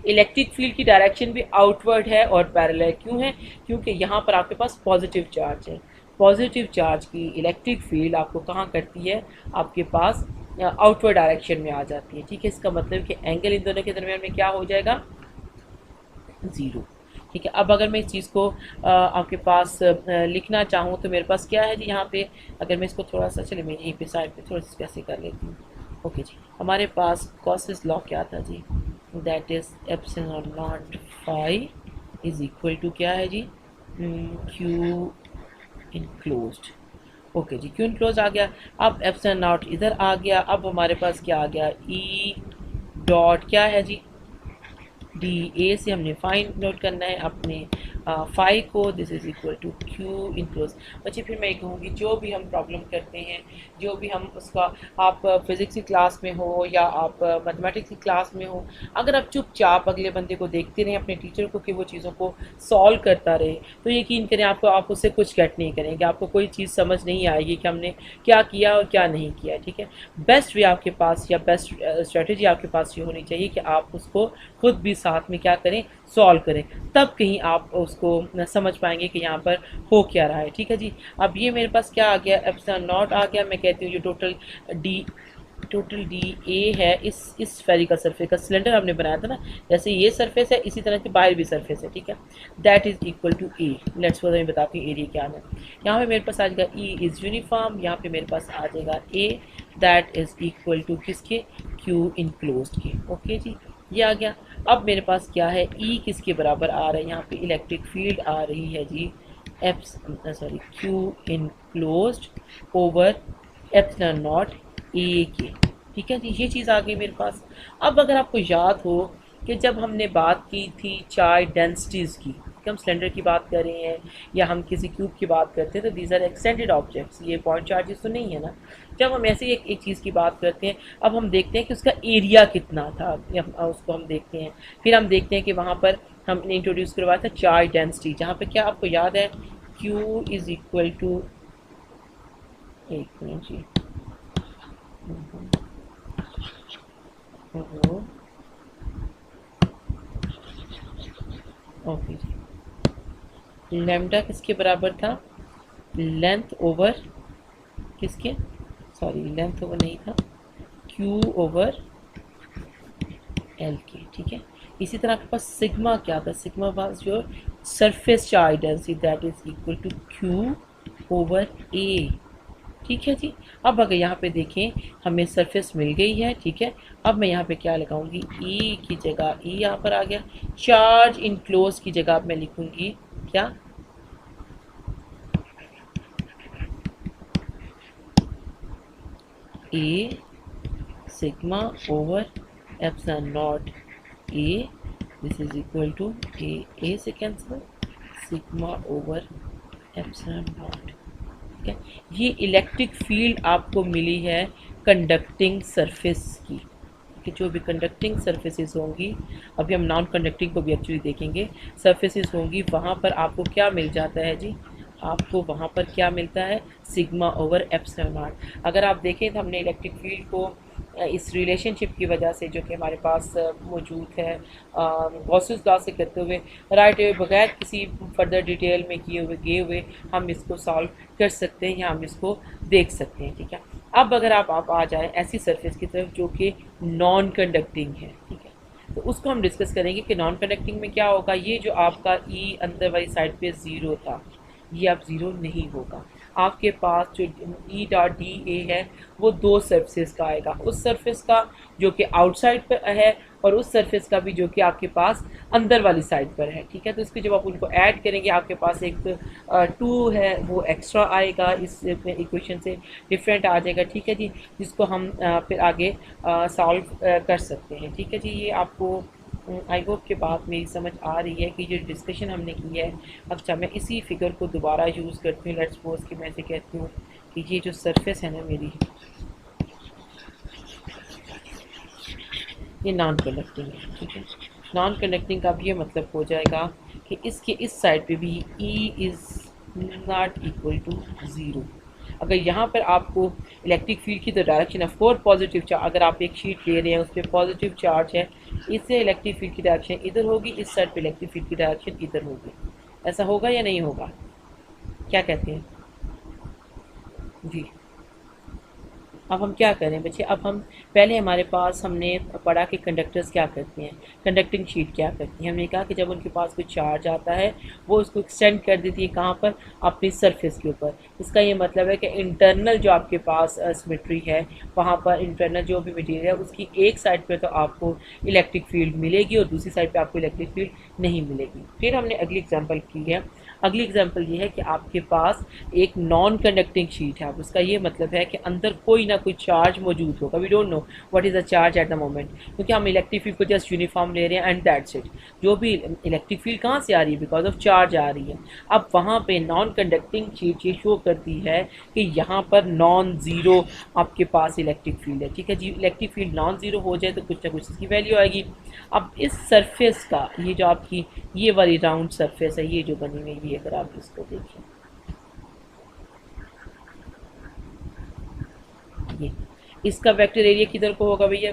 इलेक्ट्रिक फील्ड की डायरेक्शन भी आउटवर्ड है और पैरेलल क्यों है, क्योंकि यहाँ पर आपके पास पॉजिटिव चार्ज है। पॉजिटिव चार्ज की इलेक्ट्रिक फील्ड आपको कहाँ करती है, आपके पास आउटवर्ड डायरेक्शन में आ जाती है। ठीक है, इसका मतलब कि एंगल इन दोनों के दरमियान में क्या हो जाएगा, ज़ीरो। ठीक है, अब अगर मैं इस चीज़ को आपके पास लिखना चाहूँ तो मेरे पास क्या है जी, यहाँ पे अगर मैं इसको थोड़ा सा, चलिए मैं यहीं पे साइड पे थोड़ा सा कैसे कर लेती हूँ। ओके जी, हमारे पास गॉसेस लॉ क्या था जी, that is epsilon not phi is equal to क्या है जी, क्यू इनक्लोज्ड। ओके जी, क्यू इनक्लोज आ गया। अब एप्सिलॉन नॉट इधर आ गया। अब हमारे पास क्या आ गया, ई डॉट क्या है जी, डी ए से हमने फाइंड नोट करना है अपने फाई को, this is equal to Q enclose. बच्चे फिर मैं कहूँगी जो भी हम प्रॉब्लम करते हैं, जो भी हम उसका, आप फिज़िक्स की क्लास में हो या आप मैथमेटिक्स की क्लास में हो, अगर आप चुपचाप अगले बंदे को देखते रहें, अपने टीचर को, कि वो चीज़ों को सॉल्व करता रहे, तो यकीन करें आप उससे कुछ गेट नहीं करेंगे, आपको कोई चीज़ समझ नहीं आएगी कि हमने क्या किया और क्या नहीं किया। ठीक है, बेस्ट वे आपके पास या बेस्ट स्ट्रेटजी आपके पास ये होनी चाहिए कि आप उसको खुद भी साथ में क्या करें, सॉल्व करें, तब कहीं आप उसको समझ पाएंगे कि यहाँ पर हो क्या रहा है। ठीक है जी, अब ये मेरे पास क्या आ गया, एप्सिलॉन नॉट आ गया। मैं कहती हूँ जो टोटल डी ए है, इस स्फेरिकल सरफेस का, सिलेंडर हमने बनाया था ना, जैसे ये सरफेस है इसी तरह के बाहर भी सरफेस है। ठीक है, that is equal to A. Let's suppose मैं बताती हूँ एरिया क्या है। यहाँ पे मेरे पास आ जाएगा ई इज़ यूनिफॉर्म, यहाँ पे मेरे पास आ जाएगा ए, दैट इज इक्वल टू किसके, क्यू इनक्लोज्ड के। ओके जी, ये आ गया। अब मेरे पास क्या है, ई किसके बराबर आ रहा है, यहाँ पे इलेक्ट्रिक फील्ड आ रही है जी, Q enclosed over epsilon naught A के। ठीक है जी, ये चीज़ आ गई मेरे पास। अब अगर आपको याद हो कि जब हमने बात की थी चार डेंसिटीज़ की, कि हम सिलेंडर की बात कर रहे हैं या हम किसी क्यूब की बात करते हैं, तो दीज आर एक्सटेंडेड ऑब्जेक्ट्स, ये पॉइंट चार्जेस तो नहीं है ना। जब हम ऐसे एक चीज़ की बात करते हैं, अब हम देखते हैं कि उसका एरिया कितना था, उसको हम देखते हैं। फिर हम देखते हैं कि वहाँ पर हमने इंट्रोड्यूस करवाया था चार डेंसिटी, जहाँ पे क्या आपको याद है, Q इज़ इक्वल टू, एक मिनट जी, ओके जी, लैम्डा किसके बराबर था, लेंथ ओवर किसके, सॉरी लेंथ ओवर नहीं था, Q ओवर L के। ठीक है, इसी तरह आपके पास सिग्मा क्या था, sigma was your surface charge density, that is equal to Q over A। ठीक है जी, अब अगर यहाँ पे देखें हमें सरफेस मिल गई है। ठीक है, अब मैं यहाँ पे क्या लगाऊंगी, E की जगह, E यहाँ पर आ गया, चार्ज इनक्लोज की जगह मैं लिखूंगी क्या, A sigma over epsilon not A, this is equal to A से cancel, sigma over epsilon not. ठीक है, ये इलेक्ट्रिक फील्ड आपको मिली है कंडक्टिंग सरफेस की, कि जो भी कंडक्टिंग सरफेसेस होंगी, अभी हम नॉन कंडक्टिंग को भी एक्चुअली देखेंगे, सरफेसेस होंगी, वहाँ पर आपको क्या मिल जाता है जी, आपको वहाँ पर क्या मिलता है, सिग्मा ओवर एप्सिलॉन नॉट। अगर आप देखें तो हमने इलेक्ट्रिक फील्ड को इस रिलेशनशिप की वजह से जो कि हमारे पास मौजूद है गॉसेस लॉ से करते हुए, राइट हुए, बगैर किसी फर्दर डिटेल में गए हुए हम इसको सॉल्व कर सकते हैं या हम इसको देख सकते हैं। ठीक है, अब अगर आप आ जाएं ऐसी सरफेस की तरफ जो कि नॉन कंडक्टिंग है, ठीक है, तो उसको हम डिस्कस करेंगे कि नॉन कंडक्टिंग में क्या होगा। ये जो आपका ई अंदर वाली साइड पे ज़ीरो था, ये अब ज़ीरो नहीं होगा। आपके पास जो ई डॉट डी ए है वो दो सरफेस का आएगा, उस सरफेस का जो कि आउटसाइड पर है और उस सरफेस का भी जो कि आपके पास अंदर वाली साइड पर है। ठीक है, तो इसके जब आप उनको ऐड करेंगे आपके पास एक 2 है वो एक्स्ट्रा आएगा, इस इक्वेशन से डिफरेंट आ जाएगा। ठीक है जी, जिसको हम फिर आगे सॉल्व कर सकते हैं। ठीक है जी, ये आपको आई होप के बात मेरी समझ आ रही है कि जो डिस्कशन हमने की है। अच्छा, मैं इसी फिगर को दोबारा यूज़ करती हूँ। लेट्स सपोज कि मैं ऐसे कहती हूँ कि ये जो सरफेस है ना मेरी, ये नॉन कंडक्टिंग है। ठीक है, नॉन कंडक्टिंग का भी ये मतलब हो जाएगा कि इसके इस साइड पे भी E is not equal to zero. अगर यहाँ पर आपको इलेक्ट्रिक फील्ड की तो direction of course positive charge, अगर आप एक शीट ले रहे हैं उस पर पॉजिटिव चार्ज है, इससे इलेक्ट्रिक फील्ड की डायरेक्शन इधर होगी, इस साइड पे इलेक्ट्रिक फील्ड की डायरेक्शन इधर होगी। ऐसा होगा या नहीं होगा, क्या कहते हैं जी। अब हम क्या करें बच्चे, अब हम पहले हमारे पास हमने पढ़ा कि कंडक्टर्स क्या करते हैं, कंडक्टिंग शीट क्या करती है। हमने कहा कि जब उनके पास कोई चार्ज आता है वो उसको एक्सटेंड कर देती है कहाँ पर, अपनी सरफेस के ऊपर। इसका ये मतलब है कि इंटरनल जो आपके पास सिमेट्री है, वहाँ पर इंटरनल जो भी मटेरियल है उसकी एक साइड पर तो आपको इलेक्ट्रिक फील्ड मिलेगी और दूसरी साइड पर आपको इलेक्ट्रिक फील्ड नहीं मिलेगी। फिर हमने अगली एग्जाम्पल की है, अगली एग्जाम्पल ये है कि आपके पास एक नॉन कंडक्टिंग शीट है। अब उसका ये मतलब है कि अंदर कोई ना कोई चार्ज मौजूद होगा। We don't know what is the charge at the moment, क्योंकि हम इलेक्ट्रिक फील्ड को जस्ट यूनिफॉर्म ले रहे हैं एंड दैट्स इट। जो भी इलेक्ट्रिक फील्ड कहाँ से आ रही है, बिकॉज ऑफ चार्ज आ रही है। अब वहाँ पे नॉन कंडक्टिंग शीट ये शो करती है कि यहाँ पर नॉन ज़ीरो आपके पास इलेक्ट्रिक फील्ड है। ठीक है जी, इलेक्ट्रिक फील्ड नॉन ज़ीरो हो जाए तो कुछ ना कुछ इसकी वैल्यू आएगी। अब इस सरफेस का ये जो आपकी ये वाली राउंड सरफेस है, ये जो बनी हुई है, अगर आप इसको देखें, ये इसका वेक्टर एरिया किधर को होगा भैया,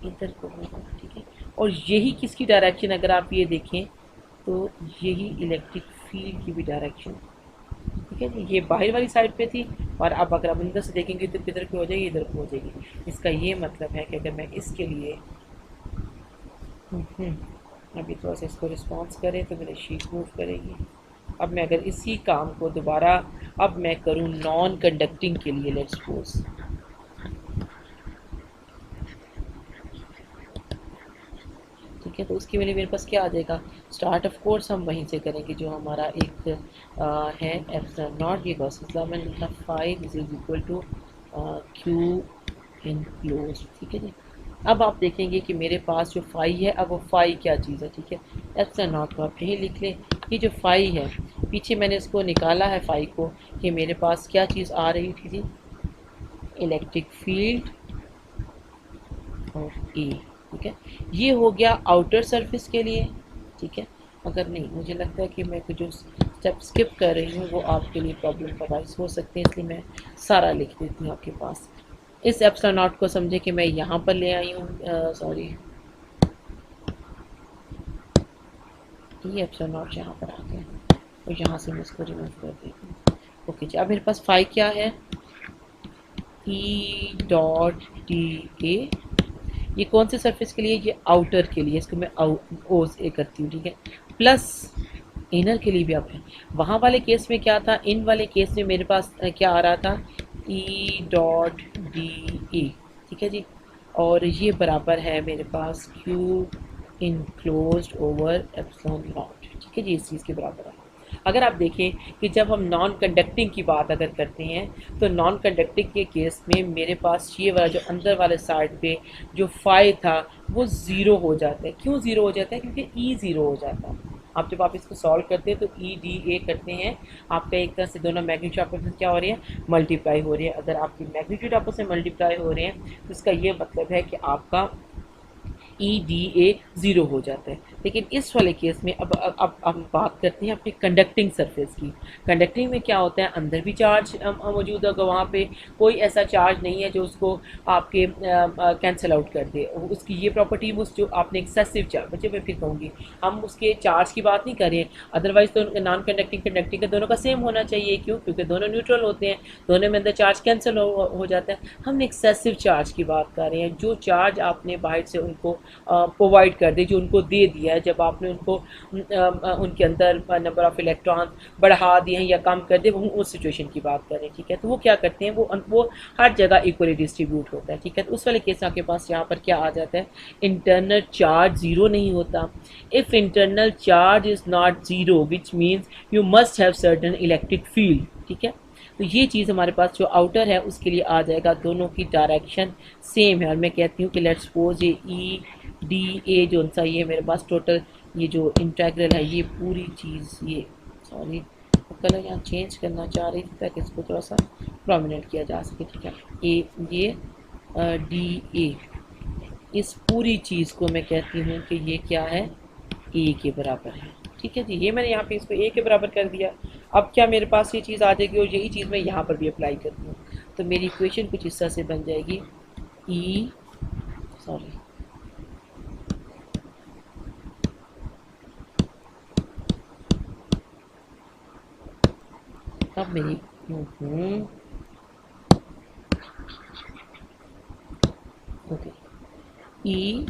इधर को होगा। ठीक है, और यही किसकी डायरेक्शन, अगर आप ये देखें तो यही इलेक्ट्रिक फील्ड की भी डायरेक्शन। ठीक है जी, ये बाहर वाली साइड पे थी और अब अगर आप अंदर से देखेंगे तो किधर को हो जाएगी, इधर को हो जाएगी। इसका ये मतलब है कि अगर मैं इसके लिए अभी थोड़ा सा इसको रिस्पॉन्स करें तो मेरी शीट मूव करेगी। अब मैं अगर इसी काम को दोबारा अब मैं करूं नॉन कंडक्टिंग के लिए, लेट्स सपोज, ठीक है, तो उसके लिए मेरे पास क्या आ जाएगा, स्टार्ट ऑफ कोर्स हम वहीं से करेंगे जो हमारा एक है एप्सिलॉन नॉट, ये गॉस लॉ मैंने लिखा 5 is equal to Q enclose. ठीक है जी, अब आप देखेंगे कि मेरे पास जो फाई है, अब वो फाई क्या चीज़ है। ठीक है, एप्सिलॉन नॉट को आप यही लिख लें। ये जो फाई है, पीछे मैंने इसको निकाला है फाई को, कि मेरे पास क्या चीज़ आ रही थी जी, इलेक्ट्रिक फील्ड और ए। ठीक है, ये हो गया आउटर सरफेस के लिए। ठीक है, अगर नहीं, मुझे लगता है कि मैं जो स्टेप स्किप कर रही हूँ वो आपके लिए प्रॉब्लम का बाइस हो सकते हैं, इसलिए मैं सारा लिख देती हूँ आपके पास। इस एप्सिलॉन नॉट को समझे कि मैं यहाँ पर ले आई हूँ, सॉरी, ये एप्सिलॉन नॉट यहाँ पर आ गया और यहाँ से मैं इसको रिमूव कर देती हूँ। ओके जी, अब मेरे पास फाई क्या है, ई डॉट डी ए। ये कौन से सरफेस के लिए, ये आउटर के लिए, इसको मैं ओ से करती हूँ। ठीक है, प्लस इनर के लिए भी आप है। वहाँ वाले केस में क्या था, इन वाले केस में मेरे पास क्या आ रहा था, ई डॉट डी ए। ठीक है जी, और ये बराबर है मेरे पास Q enclosed over epsilon not. ठीक है जी, इस चीज़ के बराबर है। अगर आप देखें कि जब हम नॉन कंडक्टिंग की बात अगर करते हैं तो नॉन कंडक्टिंग के केस में मेरे पास ये वाला जो अंदर वाले साइड पे जो फाई था वो ज़ीरो हो जाता है। क्यों ज़ीरो हो जाता है, क्योंकि ई ज़ीरो हो जाता है। आप जब आप इसको सॉल्व करते हैं तो ई डी ए करते हैं, आपका एक तरह से दोनों मैग्नीट्यूड आपस में क्या हो रही है, मल्टीप्लाई हो रही है। अगर आपकी मैग्नीट्यूड आपस में मल्टीप्लाई हो रहे हैं तो इसका ये मतलब है कि आपका ई डी ए ज़ीरो हो जाता है। लेकिन इस वाले केस में अब हम बात करते हैं अपनी कंडक्टिंग सरफेस की। कंडक्टिंग में क्या होता है, अंदर भी चार्ज मौजूद होगा, वहाँ पे कोई ऐसा चार्ज नहीं है जो उसको आपके कैंसिल आउट कर दे। उसकी ये प्रॉपर्टी उस जो आपने एक्सेसिव चार्ज, बच्चे मैं फिर कहूँगी, हम उसके चार्ज की बात नहीं कर रहे हैं, अदरवाइज तो नॉन कंडक्टिंग कंडक्टिंग का दोनों का सेम होना चाहिए। क्यों, क्योंकि दोनों न्यूट्रल होते हैं, दोनों में अंदर चार्ज कैंसिल हो जाता है। हम एक्सेसिव चार्ज की बात कर रहे हैं, जो चार्ज आपने बाहर से उनको प्रोवाइड कर दे, जो उनको दे दिया है, जब आपने उनको उनके अंदर नंबर ऑफ इलेक्ट्रॉन बढ़ा दिए हैं या कम कर दिए, वो उस सिचुएशन की बात करें। ठीक है, तो वो क्या करते हैं, वो हर जगह इक्वली डिस्ट्रीब्यूट होता है। ठीक है, तो उस वाले केस आपके पास यहाँ पर क्या आ जाता है, इंटरनल चार्ज ज़ीरो नहीं होता। If internal charge is not zero which means you must have certain electric field. ठीक है, तो ये चीज़ हमारे पास जो आउटर है उसके लिए आ जाएगा, दोनों की डायरेक्शन सेम है। और मैं कहती हूँ कि लेट्स सपोज ये ई डी ए जो सा ये मेरे पास टोटल ये जो इंटेग्रल है, ये पूरी चीज़, ये सॉरी कलर यहाँ चेंज करना चाह रही थी ताकि इसको थोड़ा सा प्रोमिनेंट किया जा सके। ठीक है, ये डी ए, इस पूरी चीज़ को मैं कहती हूँ कि ये क्या है, ए के बराबर है। ठीक है जी, ये मैंने यहाँ पे इसको ए के बराबर कर दिया। अब क्या मेरे पास ये चीज़ आ जाएगी और यही चीज़ मैं यहाँ पर भी अप्लाई करती हूँ, तो मेरी इक्वेशन कुछ इस तरह से बन जाएगी ई, सॉरी अब मेरी ओके ई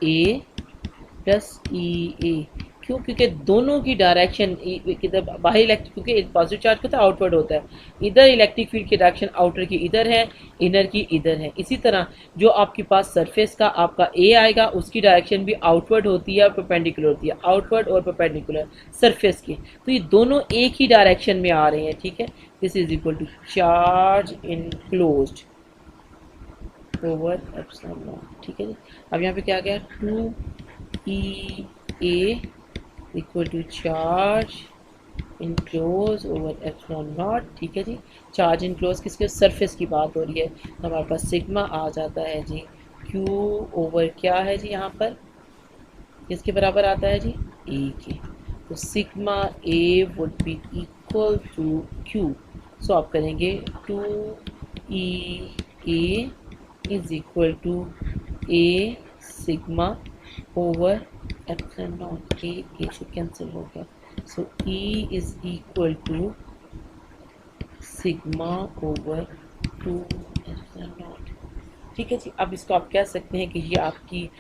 ए प्लस ई ए, क्यों? क्योंकि दोनों की डायरेक्शन किधर बाहर इलेक्ट्रिक, क्योंकि पॉजिटिव चार्ज होता है आउटवर्ड होता है, इधर इलेक्ट्रिक फील्ड की डायरेक्शन आउटर की इधर है, इनर की इधर है। इसी तरह जो आपके पास सरफेस का आपका ए आएगा उसकी डायरेक्शन भी आउटवर्ड होती है और परपेंडिकुलर होती है, आउटवर्ड और परपेंडिकुलर सरफेस की, तो ये दोनों एक ही डायरेक्शन में आ रहे हैं, ठीक है। This is equal to charge enclosed over epsilon not, ठीक है जी। अब यहाँ पे क्या गया, 2E equal to charge enclose over epsilon not, ठीक है जी। चार्ज इनक्लोज किसके, सरफेस की बात हो रही है, तो हमारे पास सिग्मा आ जाता है जी Q ओवर क्या है जी, यहाँ पर किसके बराबर आता है जी, ए के, तो sigma A would be equal to Q, so आप करेंगे 2E is equal to A sigma over epsilon naught, A से कैंसिल हो गया, so E is equal to sigma over 2 epsilon not, ठीक है जी। अब इसको आप कह सकते हैं कि ये आपकी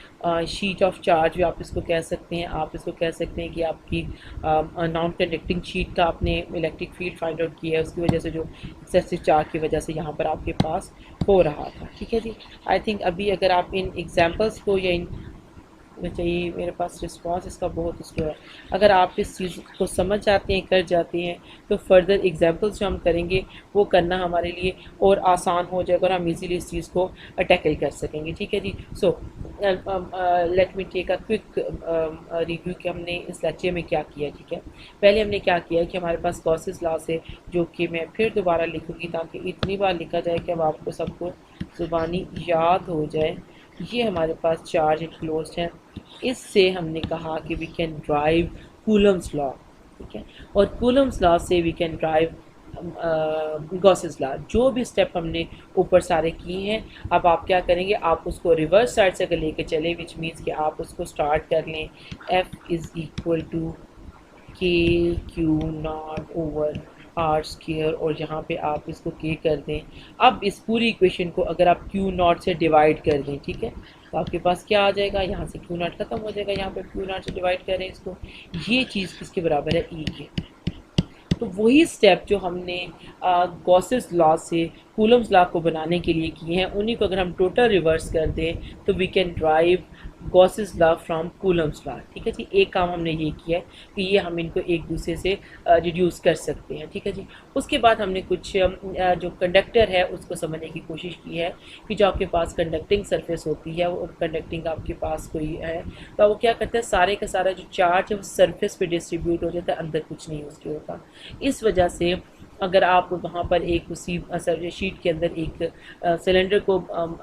शीट ऑफ चार्ज भी आप इसको कह सकते हैं, आप इसको कह सकते हैं कि आपकी नॉन कंडक्टिंग शीट का आपने इलेक्ट्रिक फील्ड फाइंड आउट किया है, उसकी वजह से जो एक्सेसिव चार्ज की वजह से यहाँ पर आपके पास हो रहा था, ठीक है जी। आई थिंक अभी अगर आप इन एग्जांपल्स को या इन चाहिए, मेरे पास रिस्पांस इसका बहुत स्लो है, अगर आप इस चीज़ को समझ जाते हैं, कर जाते हैं, तो फर्दर एग्जांपल्स जो हम करेंगे वो करना हमारे लिए और आसान हो जाएगा और हम इजीली इस चीज़ को टैकल कर सकेंगे, ठीक है जी। So let me take a quick review कि हमने इस लेक्चर में क्या किया, ठीक है। पहले हमने क्या किया कि हमारे पास गॉसेस लॉ से, जो कि मैं फिर दोबारा लिखूँगी ताकि इतनी बार लिखा जाए कि अब आपको सबको ज़ुबानी याद हो जाए, ये हमारे पास चार्ज इनक्लोज्ड है, इससे हमने कहा कि we can drive Coulomb's law, ठीक है, और कूलम्स लॉ से we can drive Gauss's law. जो भी स्टेप हमने ऊपर सारे किए हैं, अब आप क्या करेंगे, आप उसको रिवर्स साइड से अगर लेके चले, विच मीन्स कि आप उसको स्टार्ट कर लें F is equal to k Q not over R square, और यहाँ पे आप इसको के कर दें। अब इस पूरी इक्वेशन को अगर आप क्यू नॉट से डिवाइड कर दें, ठीक है, तो आपके पास क्या आ जाएगा, यहाँ से क्यू नॉट खत्म हो जाएगा, यहाँ पे क्यू नॉट से डिवाइड करें इसको, ये चीज़ किसके बराबर है, ई के। तो वही स्टेप जो हमने गॉसेस लॉ से कूलम्स लॉ को बनाने के लिए किए हैं, उन्हीं को अगर हम टोटल रिवर्स कर दें तो we can drive Gauss's law from Coulomb's law, ठीक है जी। एक काम हमने ये किया है कि ये हम इनको एक दूसरे से रिड्यूस कर सकते हैं, ठीक है जी। उसके बाद हमने कुछ जो कंडक्टर है उसको समझने की कोशिश की है कि जो आपके पास कंडक्टिंग सरफेस होती है, वो कंडक्टिंग आपके पास कोई है, तो वो क्या करते हैं, सारे का सारा जो चार्ज है वो सरफेस पे डिस्ट्रीब्यूट हो जाता है, अंदर कुछ नहीं उसके होता। इस वजह से अगर आप वहाँ पर एक उसी शीट के अंदर एक सिलेंडर को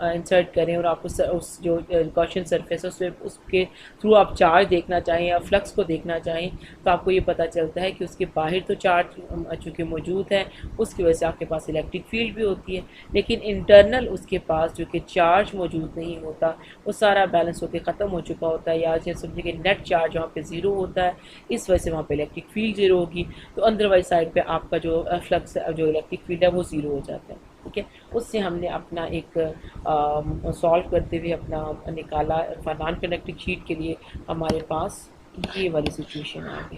इंसर्ट करें और आप उस जो गॉसियन सरफेस है उसके थ्रू आप चार्ज देखना चाहें या फ्लक्स को देखना चाहें, तो आपको ये पता चलता है कि उसके बाहर तो चार्ज चूँकि मौजूद है, उसकी वजह से आपके पास इलेक्ट्रिक फील्ड भी होती है, लेकिन इंटरनल उसके पास जो कि चार्ज मौजूद नहीं होता, वो सारा बैलेंस होकर ख़त्म हो चुका होता है, या जैसे समझिए कि नेट चार्ज वहाँ पे ज़ीरो होता है, इस वजह से वहाँ पे इलेक्ट्रिक फील्ड ज़ीरो होगी, तो अंदर वाली साइड पे आपका जो फ्लक्स जो इलेक्ट्रिक फील्ड है वो ज़ीरो हो जाता है, ठीक है। उससे हमने अपना एक सॉल्व करते हुए अपना निकाला, नॉन कंडक्टिंग शीट के लिए हमारे पास ये वाली सिचुएशन आ गई,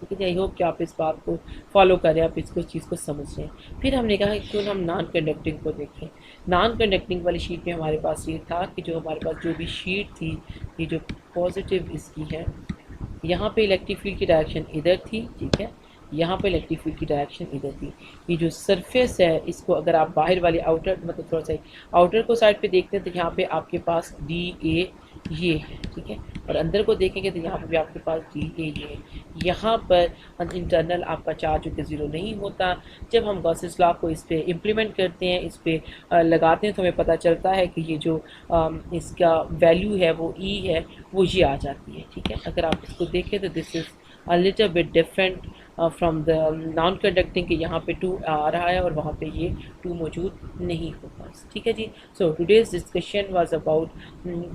ठीक है। आई होप कि आप इस बात को फॉलो करें, आप इसको चीज़ को समझ लें। फिर हमने कहा कि क्यों हम नॉन कंडक्टिंग को देखें। नॉन कंडक्टिंग वाली शीट में हमारे पास ये था कि जो हमारे पास जो भी शीट थी, ये जो पॉजिटिव इसकी है, यहाँ पे इलेक्ट्रिक फील्ड की डायरेक्शन इधर थी, ठीक है, यहाँ पे इलेक्ट्रिक फील्ड की डायरेक्शन इधर थी। ये जो सरफेस है, इसको अगर आप बाहर वाले आउटर मतलब थोड़ा सा आउटर को साइड पे देखते हैं तो यहाँ पे आपके पास डी ए ये है, ठीक है, और अंदर को देखेंगे तो यहाँ पर भी आपके पास डी ए ये है। यहाँ पर इंटरनल आपका चार्ज जो कि ज़ीरो नहीं होता। जब हम गॉसेस लॉ को इस पर इम्प्लीमेंट करते हैं, इस पर लगाते हैं, तो हमें पता चलता है कि ये जो इसका वैल्यू है वो ई है, वो ये आ जाती है, ठीक है। अगर आप इसको देखें तो this is a little bit different from the non conducting कि यहाँ पे 2 आ रहा है और वहाँ पे ये 2 मौजूद नहीं होगा। ठीक है जी। So today's discussion was about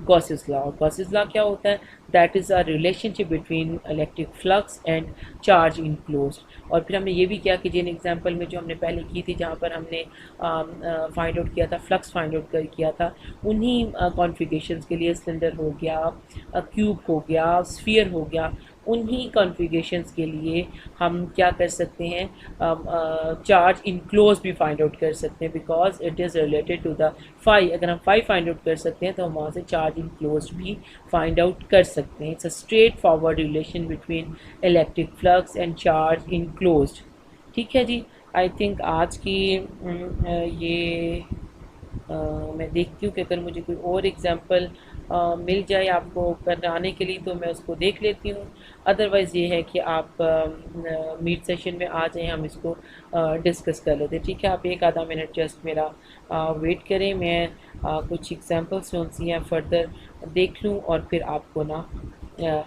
Gauss's law. Gauss's law क्या होता है? That is a relationship between electric flux and charge enclosed. और फिर हमने ये भी किया कि जिन एग्जांपल में जो हमने पहले की थी जहाँ पर हमने फाइंड आउट किया था, फ्लक्स फाइंड आउट किया था, उन्हीं कॉन्फ़िगरेशंस के लिए सिलेंडर हो गया, क्यूब हो गया, स्फीयर हो गया, उन्हीं कॉन्फ़िगरेशंस के लिए हम क्या कर सकते हैं, चार्ज इनक्लोज भी फाइंड आउट कर सकते हैं, because it is related to the phi. अगर हम फाई फाइंड आउट कर सकते हैं तो हम वहाँ से चार्ज इनक्लोज भी फाइंड आउट कर सकते हैं। It's a straight forward relation between electric flux and charge enclose. ठीक है जी। आई थिंक आज की ये मैं देखती हूँ कि अगर मुझे कोई और एग्जांपल मिल जाए आपको कराने के लिए तो मैं उसको देख लेती हूँ। अदरवाइज़ ये है कि आप मीट सेशन में आ जाएं, हम इसको डिस्कस कर लेते हैं। ठीक है, आप एक आधा मिनट जस्ट मेरा वेट करें, मैं कुछ एग्जांपल्स जो सी हैं फर्दर देख लूँ और फिर आपको ना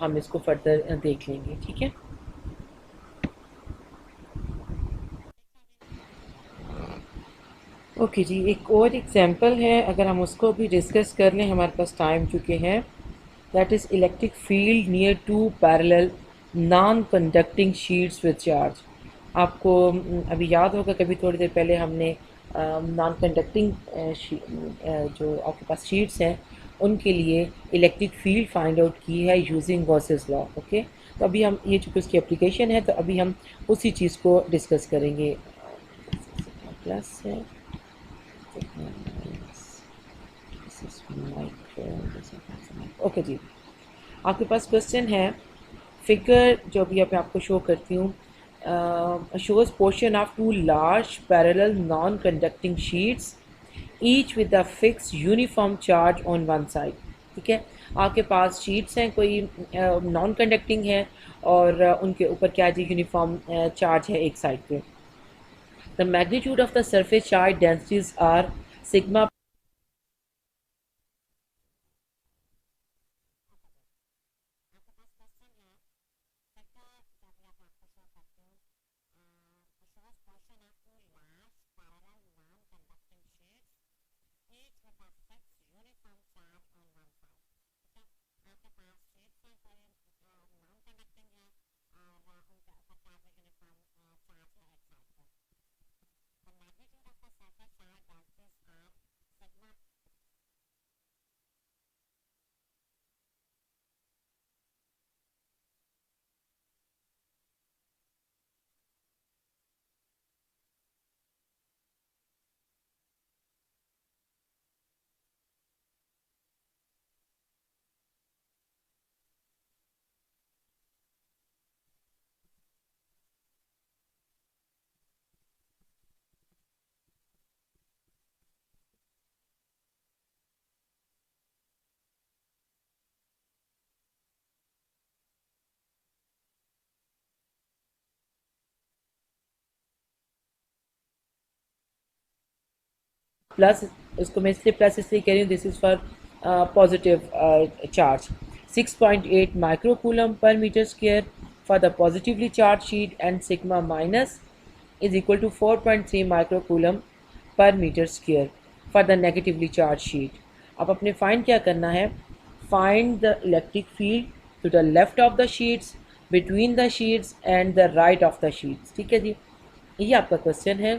हम इसको फर्दर देख लेंगे। ठीक है। ओके जी, एक और एग्जांपल है, अगर हम उसको भी डिस्कस कर लें, हमारे पास टाइम चुके हैं। That is electric field near to parallel non conducting sheets with charge. आपको अभी याद होगा कभी थोड़ी देर पहले हमने नॉन कंडक्टिंग जो आपके पास शीट्स हैं उनके लिए इलेक्ट्रिक फील्ड फाइंड आउट की है यूजिंग गॉसेस लॉ। ओके, तो अभी हम ये चूँकि उसकी एप्लीकेशन है तो अभी हम उसी चीज़ को डिस्कस करेंगे। प्लस है, ओके जी। आपके पास क्वेश्चन है, फिगर जो अभी मैं आपको शो करती हूँ, shows portion of two large parallel non conducting sheets each with a fix uniform charge on one side. ठीक है, आपके पास शीट्स हैं, कोई नॉन कंडक्टिंग है और उनके ऊपर क्या जी यूनिफॉर्म चार्ज है एक साइड पे। The magnitude of the surface charge densities are sigma. Plus, इसको मैं इसलिए प्लस इसलिए कह रही हूँ, this is for positive charge. 6.8 microcoulomb per metre square for the positively charged sheet and sigma minus is equal to 4.3 microcoulomb per metre square for the negatively charged sheet. अब अपने find क्या करना है, find the electric field to the left of the sheets, between the sheets and the right of the sheets. ठीक है जी, ये आपका question है,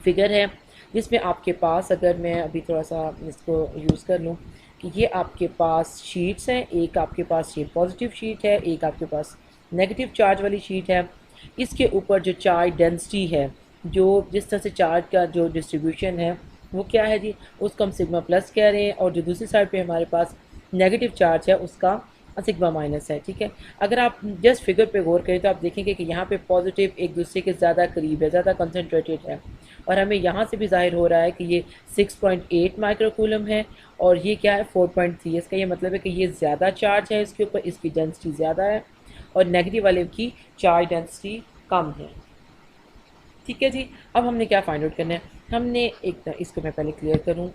फिगर है जिसमें आपके पास, अगर मैं अभी थोड़ा सा इसको यूज़ कर लूँ कि ये आपके पास शीट्स हैं, एक आपके पास ये पॉजिटिव शीट है, एक आपके पास नेगेटिव चार्ज वाली शीट है। इसके ऊपर जो चार्ज डेंसिटी है, जो जिस तरह से चार्ज का जो डिस्ट्रीब्यूशन है वो क्या है जी, उसको हम सिग्मा प्लस कह रहे हैं, और जो दूसरी साइड पे हमारे पास नेगेटिव चार्ज है उसका सिग्मा माइनस है। ठीक है, अगर आप जस्ट फिगर पे गौर करें तो आप देखेंगे कि यहाँ पे पॉजिटिव एक दूसरे के ज़्यादा करीब है, ज़्यादा कंसनट्रेटेड है, और हमें यहाँ से भी जाहिर हो रहा है कि ये 6.8 माइक्रोकूलम है और ये क्या है 4.3। इसका ये मतलब है कि ये ज़्यादा चार्ज है इसके ऊपर, इसकी डेंसिटी ज़्यादा है, और नेगेटिव वाले की चार्ज डेंसिटी कम है। ठीक है जी, अब हमने क्या फाइंड आउट करना है, हमने एक, इसको मैं पहले क्लियर करूँ।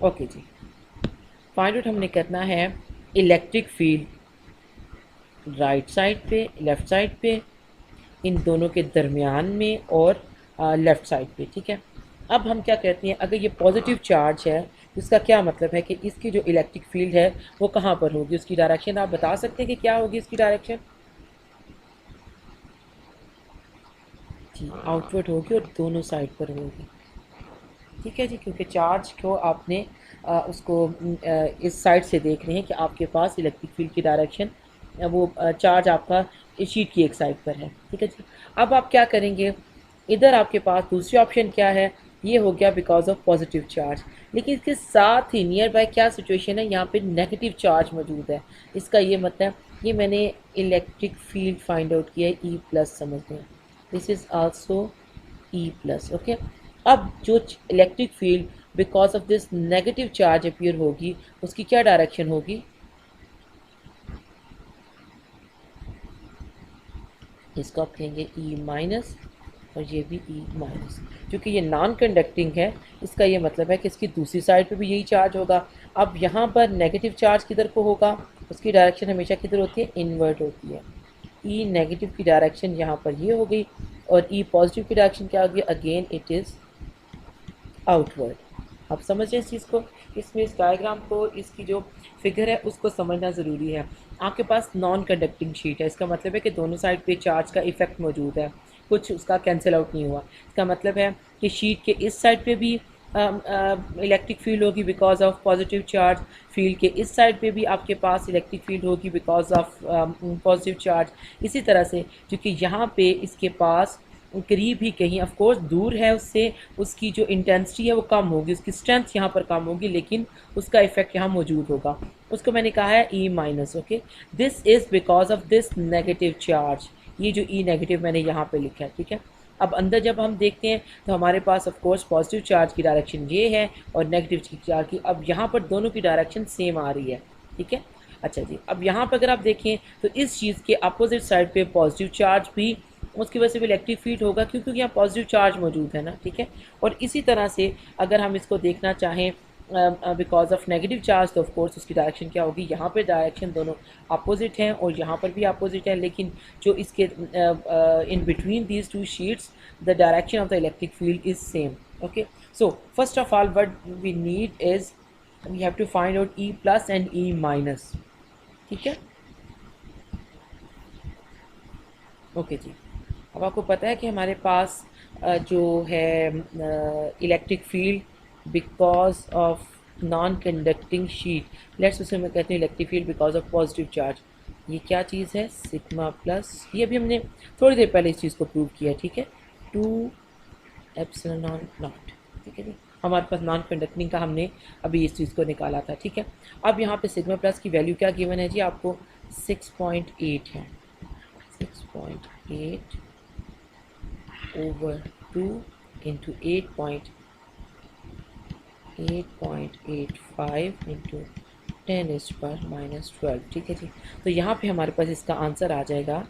ओके जी, फाइंड आउट हमने करना है इलेक्ट्रिक फील्ड राइट साइड पे, लेफ़्ट साइड पे, इन दोनों के दरमियान में और लेफ़्ट साइड पे, ठीक है। अब हम क्या कहते हैं, अगर ये पॉजिटिव चार्ज है तो इसका क्या मतलब है कि इसकी जो इलेक्ट्रिक फील्ड है वो कहाँ पर होगी, उसकी डायरेक्शन आप बता सकते हैं कि क्या होगी इसकी डायरेक्शन? जी, आउटवर्ड होगी और दोनों साइड पर होगी, ठीक है जी, क्योंकि चार्ज को आपने उसको इस साइड से देख रहे हैं कि आपके पास इलेक्ट्रिक फील्ड की डायरेक्शन वो चार्ज आपका इस शीट की एक साइड पर है, ठीक है जी। अब आप क्या करेंगे, इधर आपके पास दूसरी ऑप्शन क्या है, ये हो गया बिकॉज ऑफ पॉजिटिव चार्ज, लेकिन इसके साथ ही नियर बाय क्या सिचुएशन है, यहाँ पे नेगेटिव चार्ज मौजूद है। इसका ये मतलब ये मैंने इलेक्ट्रिक फील्ड फाइंड आउट किया है, ई प्लस समझते हैं, this is also E plus, okay. अब जो electric field because of this negative charge appear होगी, उसकी क्या डायरेक्शन होगी, इसको आप कहेंगे ई माइनस और ये भी ई माइनस। क्योंकि ये नॉन कंडक्टिंग है, इसका ये मतलब है कि इसकी दूसरी साइड पे भी यही चार्ज होगा। अब यहाँ पर नेगेटिव चार्ज किधर को होगा, उसकी डायरेक्शन हमेशा किधर होती है, इनवर्ट होती है। ई नेगेटिव की डायरेक्शन यहाँ पर ये हो गई और ई पॉजिटिव की डायरेक्शन क्या होगी, अगेन इट इज़ आउटवर्ड। आप समझ रहे हैं इस चीज़ को, इसमें इस डायग्राम को, इसकी जो फिगर है उसको समझना ज़रूरी है। आपके पास नॉन कंडक्टिंग शीट है, इसका मतलब है कि दोनों साइड पे चार्ज का इफेक्ट मौजूद है, कुछ उसका कैंसिल आउट नहीं हुआ। इसका मतलब है कि शीट के इस साइड पे भी इलेक्ट्रिक फील्ड होगी because of positive charge, field के इस साइड पे भी आपके पास इलेक्ट्रिक फील्ड होगी बिकॉज ऑफ पॉजिटिव चार्ज। इसी तरह से क्योंकि यहाँ पे इसके पास करीब ही कहीं, ऑफ कोर्स दूर है उससे, उसकी जो इंटेंसिटी है वो कम होगी, उसकी स्ट्रेंथ यहाँ पर कम होगी, लेकिन उसका इफेक्ट यहाँ मौजूद होगा। उसको मैंने कहा है E minus, okay. This is because of this negative charge, ये जो ई नेगेटिव मैंने यहाँ पे लिखा है, ठीक है। अब अंदर जब हम देखते हैं तो हमारे पास ऑफ कोर्स पॉजिटिव चार्ज की डायरेक्शन ये है और नेगेटिव चार्ज की, अब यहाँ पर दोनों की डायरेक्शन सेम आ रही है, ठीक है। अच्छा जी, अब यहाँ पर अगर आप देखें तो इस चीज़ के अपोजिट साइड पे पॉजिटिव चार्ज भी, उसकी वजह से भी इलेक्ट्रिक फील्ड होगा क्योंकि यहाँ पॉजिटिव चार्ज मौजूद है ना, ठीक है। और इसी तरह से अगर हम इसको देखना चाहें बिकॉज ऑफ नेगेटिव चार्ज तो ऑफ कोर्स उसकी डायरेक्शन क्या होगी, यहाँ पे डायरेक्शन दोनों अपोजिट हैं और यहाँ पर भी अपोजिट है, लेकिन जो इसके in between these two sheets the direction of the electric field is same, okay. So first of all what we need is we have to find out E plus and E minus, ठीक है, okay जी। अब आपको पता है कि हमारे पास जो है electric field because of non conducting sheet, let's उसे मैं कहते हैं electric field because of positive charge, ये क्या चीज़ है, सिग्मा प्लस, ये भी हमने थोड़ी देर पहले इस चीज़ को प्रूव किया, ठीक है, 2 एप्सिलॉन नॉट, ठीक है जी। हमारे पास नॉन कंडक्टिंग का हमने अभी इस चीज़ को निकाला था, ठीक है। अब यहाँ पे सिग्मा प्लस की वैल्यू क्या गिवन है जी, आपको 6.8 है, 6.8 over 2 into 8.85 into 10⁻⁻12, ठीक है जी। तो यहाँ पे हमारे पास इसका आंसर आ जाएगा,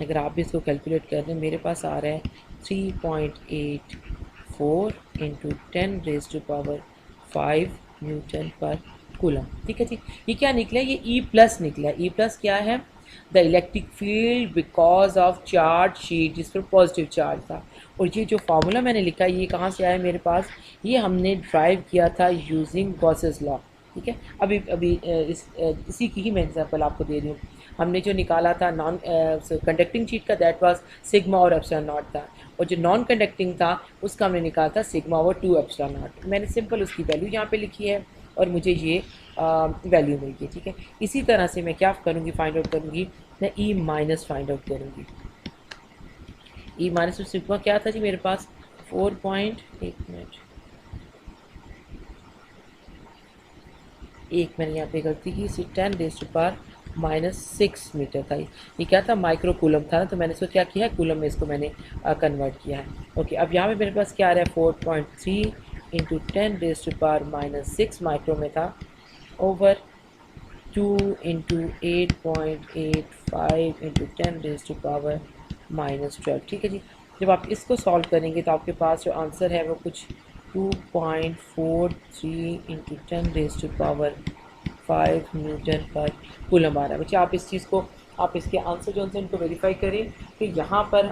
अगर आप भी इसको कैलकुलेट कर दें, मेरे पास आ रहा है 3.84 इंटू 10⁻5 न्यूटन पर कूलम, ठीक है जी। ये क्या निकला, ये ई प्लस निकला। ई प्लस क्या है, the electric field because of charge sheet जिस पर पॉजिटिव चार्ज था। और ये जो फार्मूला मैंने लिखा है ये कहाँ से आया मेरे पास, ये हमने ड्राइव किया था यूजिंग गॉसेस लॉ, ठीक है। अभी इसी की ही मैं एग्जांपल आपको दे रही हूँ। हमने जो निकाला था नॉन कंडक्टिंग शीट का, दैट वाज सिग्मा और एप्सिलॉन नॉट था, और जो नॉन कंडक्टिंग था उसका हमने निकाला था सिग्मा और 2 एप्सिलॉन नॉट। मैंने सिंपल उसकी वैल्यू यहाँ पे लिखी है और मुझे ये वैल्यू मिल गई, ठीक है। इसी तरह से मैं क्या करूँगी, फाइंड आउट करूँगी, मैं ई माइनस फाइंड आउट करूँगी। ई माइनस में सिग्मा क्या था जी मेरे पास, 1 मैंने यहाँ पे गलती की, 10⁻⁻6 मीटर था। ये क्या था, माइक्रो कूलम था ना, तो मैंने इसको क्या किया है, कूलम में इसको मैंने कन्वर्ट किया है, ओके। अब यहाँ पे मेरे पास क्या आ रहा है, 4.3 इंटू 10⁻⁻6 माइक्रो में था, ओवर 2 इंटू 8.85 इंटू 10⁻⁻12, ठीक है जी। जब आप इसको सॉल्व करेंगे तो आपके पास जो आंसर है वो कुछ 2.43 इंटू 10⁻⁵ न्यूटन पर कूलम आ रहा है। बच्चे आप इस चीज़ को, आप इसके आंसर जो इनको वेरीफाई करें कि यहाँ पर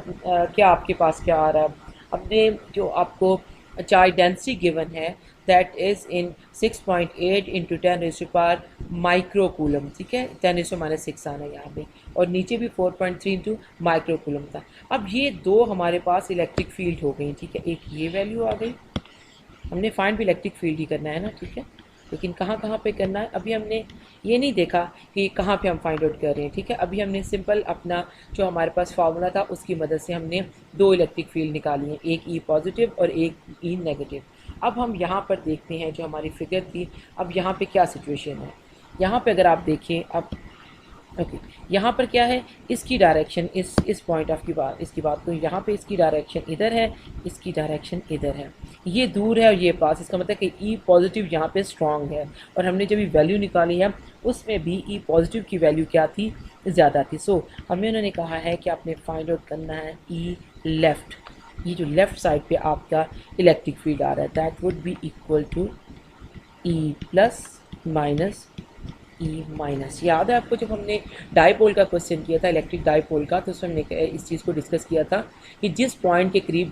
क्या आपके पास क्या आ रहा है। अपने जो आपको चार्ज डेंसिटी गिवन है that is in 6.8 into 10⁻⁴ micro coulomb, ठीक है, 10⁻⁻6 आना है यहाँ पे, और नीचे भी 4.3 इंटू माइक्रो कूलम था। अब ये दो हमारे पास इलेक्ट्रिक फील्ड हो गई, ठीक है, एक ये वैल्यू आ गई, हमने फाइंड भी इलेक्ट्रिक फील्ड ही करना है ना, ठीक है, लेकिन कहाँ कहाँ पे करना है अभी हमने ये नहीं देखा कि कहाँ पे हम फाइंड आउट कर रहे हैं, ठीक है। अभी हमने सिंपल अपना जो हमारे पास फार्मूला था उसकी मदद से हमने दो इलेक्ट्रिक फील्ड निकाली हैं, एक ई पॉजिटिव और एक ई नेगेटिव। अब हम यहाँ पर देखते हैं जो हमारी फिगर थी, अब यहाँ पे क्या सिचुएशन है। यहाँ पे अगर आप देखें, अब ओके यहाँ पर क्या है, इसकी डायरेक्शन इस पॉइंट ऑफ की बात, इसकी बात तो यहाँ पे इसकी डायरेक्शन इधर है, इसकी डायरेक्शन इधर है, ये दूर है और ये पास, इसका मतलब कि ई पॉजिटिव यहाँ पे स्ट्रॉन्ग है, और हमने जब ये वैल्यू निकाली है उसमें भी ई पॉजिटिव की वैल्यू क्या थी, ज़्यादा थी। सो हमें उन्होंने कहा है कि आपने फाइंड आउट करना है ई लेफ़्ट, ये जो लेफ़्ट साइड पे आपका इलेक्ट्रिक फील्ड आ रहा है that would be equal to E plus minus E minus. याद है आपको जब हमने डाईपोल का क्वेश्चन किया था, इलेक्ट्रिक डाईपोल का, तो उसमें हमने इस चीज़ को डिस्कस किया था कि जिस पॉइंट के करीब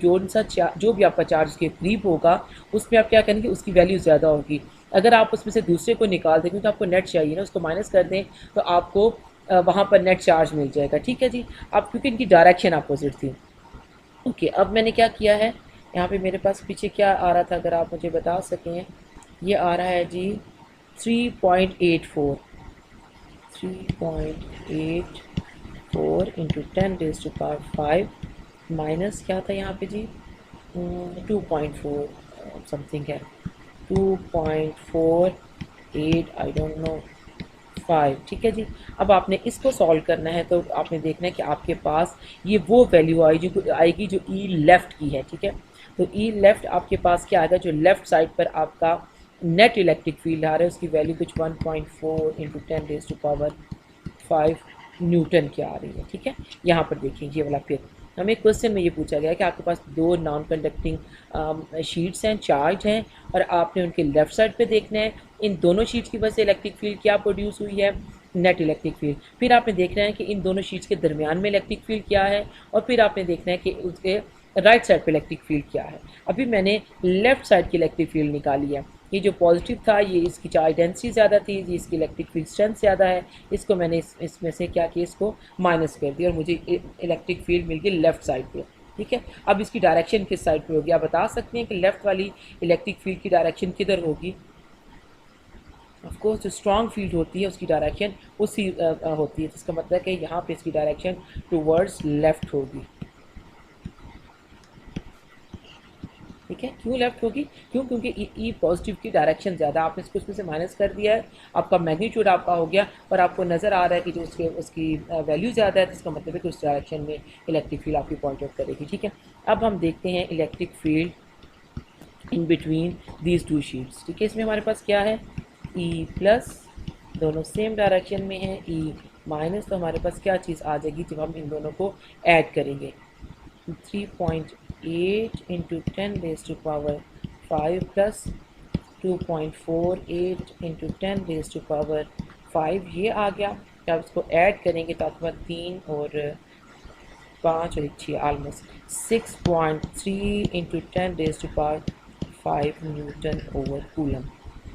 जो भी आपका चार्ज उसके करीब होगा उसमें आप क्या करेंगे, उसकी वैल्यू ज़्यादा होगी। अगर आप उसमें से दूसरे को निकाल दें, क्योंकि आपको नेट चाहिए ना, उसको माइनस कर दें तो आपको वहाँ पर नेट चार्ज मिल जाएगा, ठीक है जी। अब क्योंकि इनकी डायरेक्शन अपोजिट थी। ओके, अब मैंने क्या किया है, यहाँ पे मेरे पास पीछे क्या आ रहा था अगर आप मुझे बता सकें, ये आ रहा है जी 3.84 इंटू 10⁵ माइनस क्या था यहाँ पे जी 2.4 समथिंग है, 2.48 आई डोंट नो 5, ठीक है जी। अब आपने इसको सॉल्व करना है तो आपने देखना है कि आपके पास ये वो वैल्यू आएगी जो ई लेफ़्ट की है, ठीक है। तो ई लेफ़्ट आपके पास क्या आएगा, जो लेफ़्ट साइड पर आपका नेट इलेक्ट्रिक फील्ड आ रहा है उसकी वैल्यू कुछ 1.4 इंटू 10⁵ न्यूटन की आ रही है, ठीक है। यहाँ पर देखिए ये वाला फिर हमें क्वेश्चन में ये पूछा गया कि आपके पास दो नॉन कंडक्टिंग शीट्स हैं, चार्ज हैं, और आपने उनके लेफ़्ट साइड पे देखना है इन दोनों शीट्स की वजह से इलेक्ट्रिक फील्ड क्या प्रोड्यूस हुई है, नेट इलेक्ट्रिक फील्ड। फिर आपने देखना है कि इन दोनों शीट्स के दरमियान में इलेक्ट्रिक फील्ड क्या है, और फिर आपने देखना है कि उसके राइट साइड पे इलेक्ट्रिक फील्ड क्या है। अभी मैंने लेफ़्ट साइड की इलेक्ट्रिक फील्ड निकाली है, ये जो पॉजिटिव था ये इसकी चार्ज डेंसिटी ज़्यादा थी, ये इसकी इलेक्ट्रिक फील्ड स्ट्रेंथ ज़्यादा है, इसको मैंने इसमें से क्या किया, इसको माइनस कर दिया और मुझे इलेक्ट्रिक फील्ड मिल गई लेफ़्ट साइड पे, ठीक है। अब इसकी डायरेक्शन किस साइड पे होगी, आप बता सकते हैं कि लेफ़्ट वाली इलेक्ट्रिक फील्ड की डायरेक्शन किधर होगी। ऑफ कोर्स जो स्ट्रॉन्ग फील्ड होती है उसकी डायरेक्शन उसी होती है, जिसका मतलब है कि यहाँ पे इसकी डायरेक्शन टूवर्ड्स लेफ़्ट होगी, ठीक है। क्यों लेफ्ट होगी, क्योंकि ई पॉजिटिव की डायरेक्शन ज़्यादा, आपने इसको उसमें से माइनस कर दिया है, आपका मैग्नीट्यूड आपका हो गया, पर आपको नज़र आ रहा है कि जो उसकी वैल्यू ज़्यादा है, तो इसका मतलब है कि उस डायरेक्शन में इलेक्ट्रिक फील्ड आपकी पॉइंट आउट करेगी, ठीक है। अब हम देखते हैं electric field in between these two sheets, ठीक है। इसमें हमारे पास क्या है, ई प्लस, दोनों सेम डायरेक्शन में है, ई माइनस, तो हमारे पास क्या चीज़ आ जाएगी जब हम इन दोनों को ऐड करेंगे, 3.8 इंटू 10⁵ प्लस 2.48 इंटू 10⁵, ये आ गया। जब इसको ऐड करेंगे तो आपके पास 3 और 5 और 6 almost 6.3 into 10⁵ Newton over coulomb,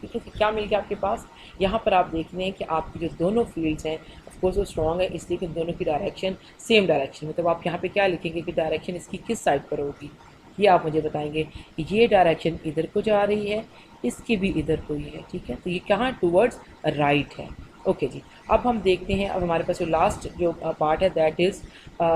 ठीक है। क्या मिल गया आपके पास, यहाँ पर आप देख रहे हैं कि आपकी जो दोनों फील्ड्स हैं ऑफकोर्स वो स्ट्रॉन्ग है, इसलिए कि दोनों की डायरेक्शन सेम डायरेक्शन में, तो आप यहाँ पे क्या लिखेंगे कि डायरेक्शन इसकी किस साइड पर होगी, ये आप मुझे बताएंगे। ये डायरेक्शन इधर को जा रही है, इसकी भी इधर को ही है, ठीक है, तो ये कहाँ टूवर्ड्स राइट है। ओके जी, अब हम देखते हैं, अब हमारे पास जो लास्ट जो पार्ट है that is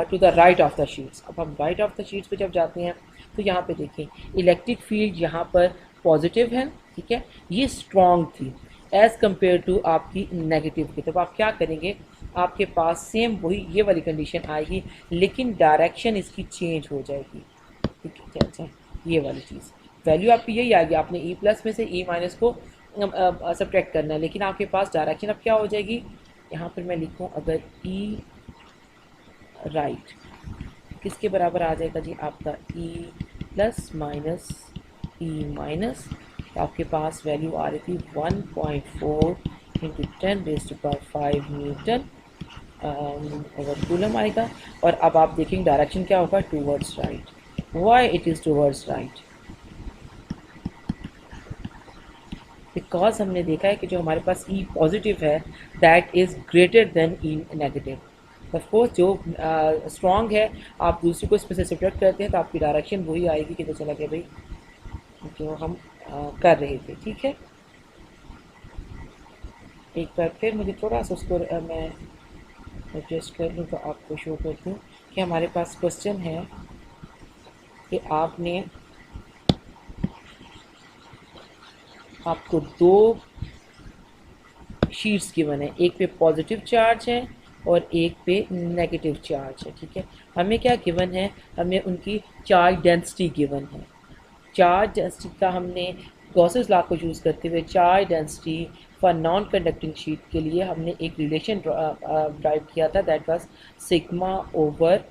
to the right of the sheets. अब हम राइट ऑफ द शीट्स पे जब जाते हैं तो यहाँ पे देखें इलेक्ट्रिक फील्ड यहाँ पर पॉजिटिव है, ठीक है, ये स्ट्रॉन्ग थी एज़ कम्पेयर टू आपकी नेगेटिव की। तब आप क्या करेंगे, आपके पास सेम वही ये वाली कंडीशन आएगी, लेकिन डायरेक्शन इसकी चेंज हो जाएगी, ठीक है। अच्छा, ये वाली चीज़ वैल्यू आपकी यही आएगी, आपने ई प्लस में से ई माइनस को सब्ट्रैक्ट करना है, लेकिन आपके पास डायरेक्शन अब क्या हो जाएगी, यहाँ पर मैं लिखूँ अगर ई राइट किसके बराबर आ जाएगा जी, आपका ई प्लस माइनस ई माइनस, तो आपके पास वैल्यू आ रही थी 1.4 इंटू 10⁵ न्यूटन ओवर कूलम आएगा। और अब आप देखेंगे डायरेक्शन क्या होगा, towards right. Why it is towards right? Because हमने देखा है कि जो हमारे पास ई पॉजिटिव है that is greater than E negative. Of course जो स्ट्रॉन्ग है आप दूसरे को इसमें से सब्ट्रैक्ट करते हैं तो आपकी डायरेक्शन वही आएगी कि तो चला गया भाई जो हम कर रहे थे। ठीक है, एक बार फिर मुझे थोड़ा सा उसको मैं एडजस्ट कर लूँ तो आपको शो कर दूँ कि हमारे पास क्वेश्चन है कि आपको दो शीट्स गिवन है, एक पे पॉजिटिव चार्ज है और एक पे नेगेटिव चार्ज है। ठीक है, हमें क्या गिवन है, हमें उनकी चार्ज डेंसिटी गिवन है। चार्ज डेंसिटी का हमने गॉसेस लॉ को यूज़ करते हुए charge density for non conducting sheet के लिए हमने एक रिलेशन ड्राइव किया था, दैट वाज सिग्मा ओवर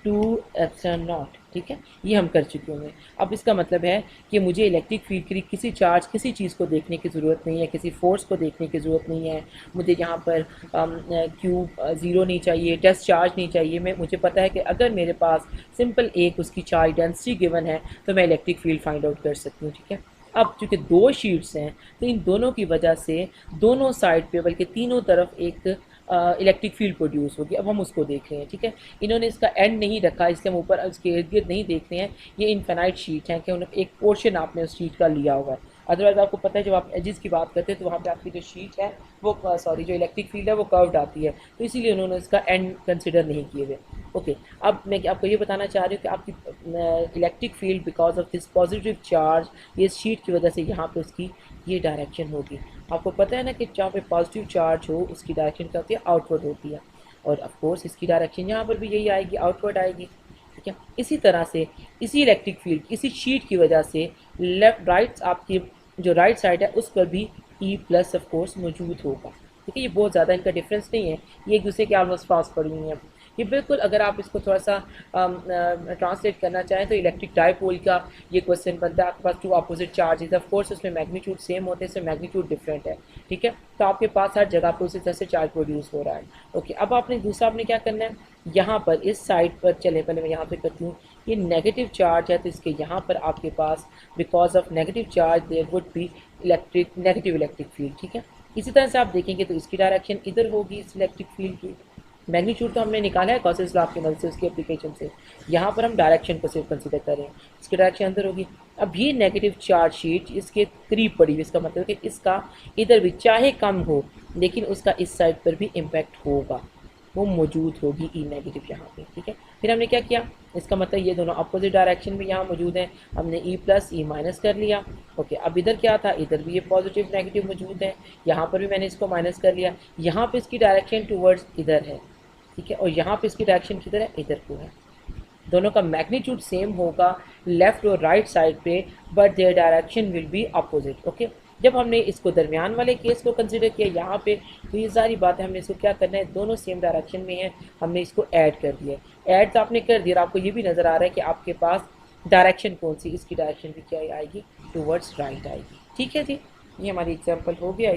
2ε0। ठीक है, ये हम कर चुके होंगे। अब इसका मतलब है कि मुझे इलेक्ट्रिक फील्ड के लिए किसी चार्ज किसी चीज़ को देखने की ज़रूरत नहीं है, किसी फोर्स को देखने की ज़रूरत नहीं है। मुझे यहाँ पर क्यू ज़ीरो नहीं चाहिए, टेस्ट चार्ज नहीं चाहिए। मुझे पता है कि अगर मेरे पास सिंपल एक उसकी चार्ज डेंसिटी गिवन है तो मैं इलेक्ट्रिक फील्ड फाइंड आउट कर सकती हूँ। ठीक है, अब चूँकि दो शीट्स हैं तो इन दोनों की वजह से दोनों साइड पे बल्कि तीनों तरफ एक इलेक्ट्रिक फील्ड प्रोड्यूस होगी। अब हम उसको देख रहे हैं। ठीक है, इन्होंने इसका एंड नहीं रखा इसलिए हम ऊपर इसके इर्द गिर्द नहीं देख रहे हैं। ये इनफाइनाइट शीट है कि उन्होंने एक पोर्शन आपने उस शीट का लिया हुआ है। अदरवाइज आपको पता है जब आप एजेस की बात करते हैं तो वहाँ पे आपकी जो शीट है वो जो इलेक्ट्रिक फील्ड है वो कर्व्ड आती है, तो इसीलिए उन्होंने इसका एंड कंसिडर नहीं किए हुए। ओके, अब मैं आपको ये बताना चाह रही हूँ कि आपकी electric field because of this positive charge ये शीट की वजह से यहाँ पे उसकी ये डायरेक्शन होगी। आपको पता है ना कि जहाँ पे पॉजिटिव चार्ज हो उसकी डायरेक्शन क्या होती है, आउटवर्ड होती है। और ऑफ कोर्स इसकी डायरेक्शन यहाँ पर भी यही आएगी, आउटवर्ड आएगी। ठीक है, इसी तरह से इसी इलेक्ट्रिक फील्ड इसी शीट की वजह से लेफ्ट राइट आपकी जो राइट साइड है उस पर भी ई प्लस ऑफ कोर्स मौजूद होगा। ठीक है, ये बहुत ज़्यादा इनका डिफरेंस नहीं है, ये एक दूसरे के आलमोस्ट पास पड़ी हुई हैं। ये बिल्कुल अगर आप इसको थोड़ा सा ट्रांसलेट करना चाहें तो इलेक्ट्रिक डाइपोल का ये क्वेश्चन बनता है। आपके पास two opposite charges, of course उसमें मैग्नीट्यूड सेम होते हैं, इसमें मैग्नीट्यूड डिफरेंट है। ठीक है, तो आपके पास हर जगह पर उसी तरह से चार्ज प्रोड्यूस हो रहा है। ओके, अब आपने दूसरा आपने क्या करना है, यहाँ पर इस साइड पर चले, पहले मैं यहाँ पे करती हूँ, ये नेगेटिव चार्ज है तो इसके यहाँ पर आपके पास because of negative charge there would be negative electric field. ठीक है, इसी तरह से आप देखेंगे तो इसकी डायरेक्शन इधर होगी इस इलेक्ट्रिक फील्ड की। मैग्नीट्यूड तो हमने निकाला है गॉसेस लॉ की मदद से उसकी एप्लीकेशन से, यहाँ पर हम डायरेक्शन को सिर्फ कंसीडर करें, इसकी डायरेक्शन अंदर होगी। अब ये नेगेटिव चार्ज शीट इसके करीब पड़ी हुई, इसका मतलब कि इसका इधर भी चाहे कम हो लेकिन उसका इस साइड पर भी इम्पैक्ट होगा, वो मौजूद होगी ई नेगेटिव यहाँ पे। ठीक है, फिर हमने क्या किया, इसका मतलब ये दोनों अपोजिट डायरेक्शन में यहाँ मौजूद हैं, हमने ई प्लस ई माइनस कर लिया। ओके, अब इधर क्या था, इधर भी ये पॉजिटिव नेगेटिव मौजूद है, यहाँ पर भी मैंने इसको माइनस कर लिया। यहाँ पे इसकी डायरेक्शन टूवर्ड्स इधर है। ठीक है, और यहाँ पे इसकी डायरेक्शन किधर है, इधर को है। दोनों का मैग्नीट्यूड सेम होगा लेफ्ट और राइट साइड पे, but their direction will be opposite. Okay, जब हमने इसको दरमियान वाले केस को कंसीडर किया यहाँ पे तो ये सारी बातें हमने इसको क्या करना है, दोनों सेम डायरेक्शन में है, हमने इसको ऐड कर दिया। ऐड तो आपने कर दिया, आपको ये भी नज़र आ रहा है कि आपके पास डायरेक्शन कौन सी, इसकी डायरेक्शन भी क्या आएगी, टूवर्ड्स राइट आएगी। ठीक है जी, ये हमारी एग्जांपल हो गया।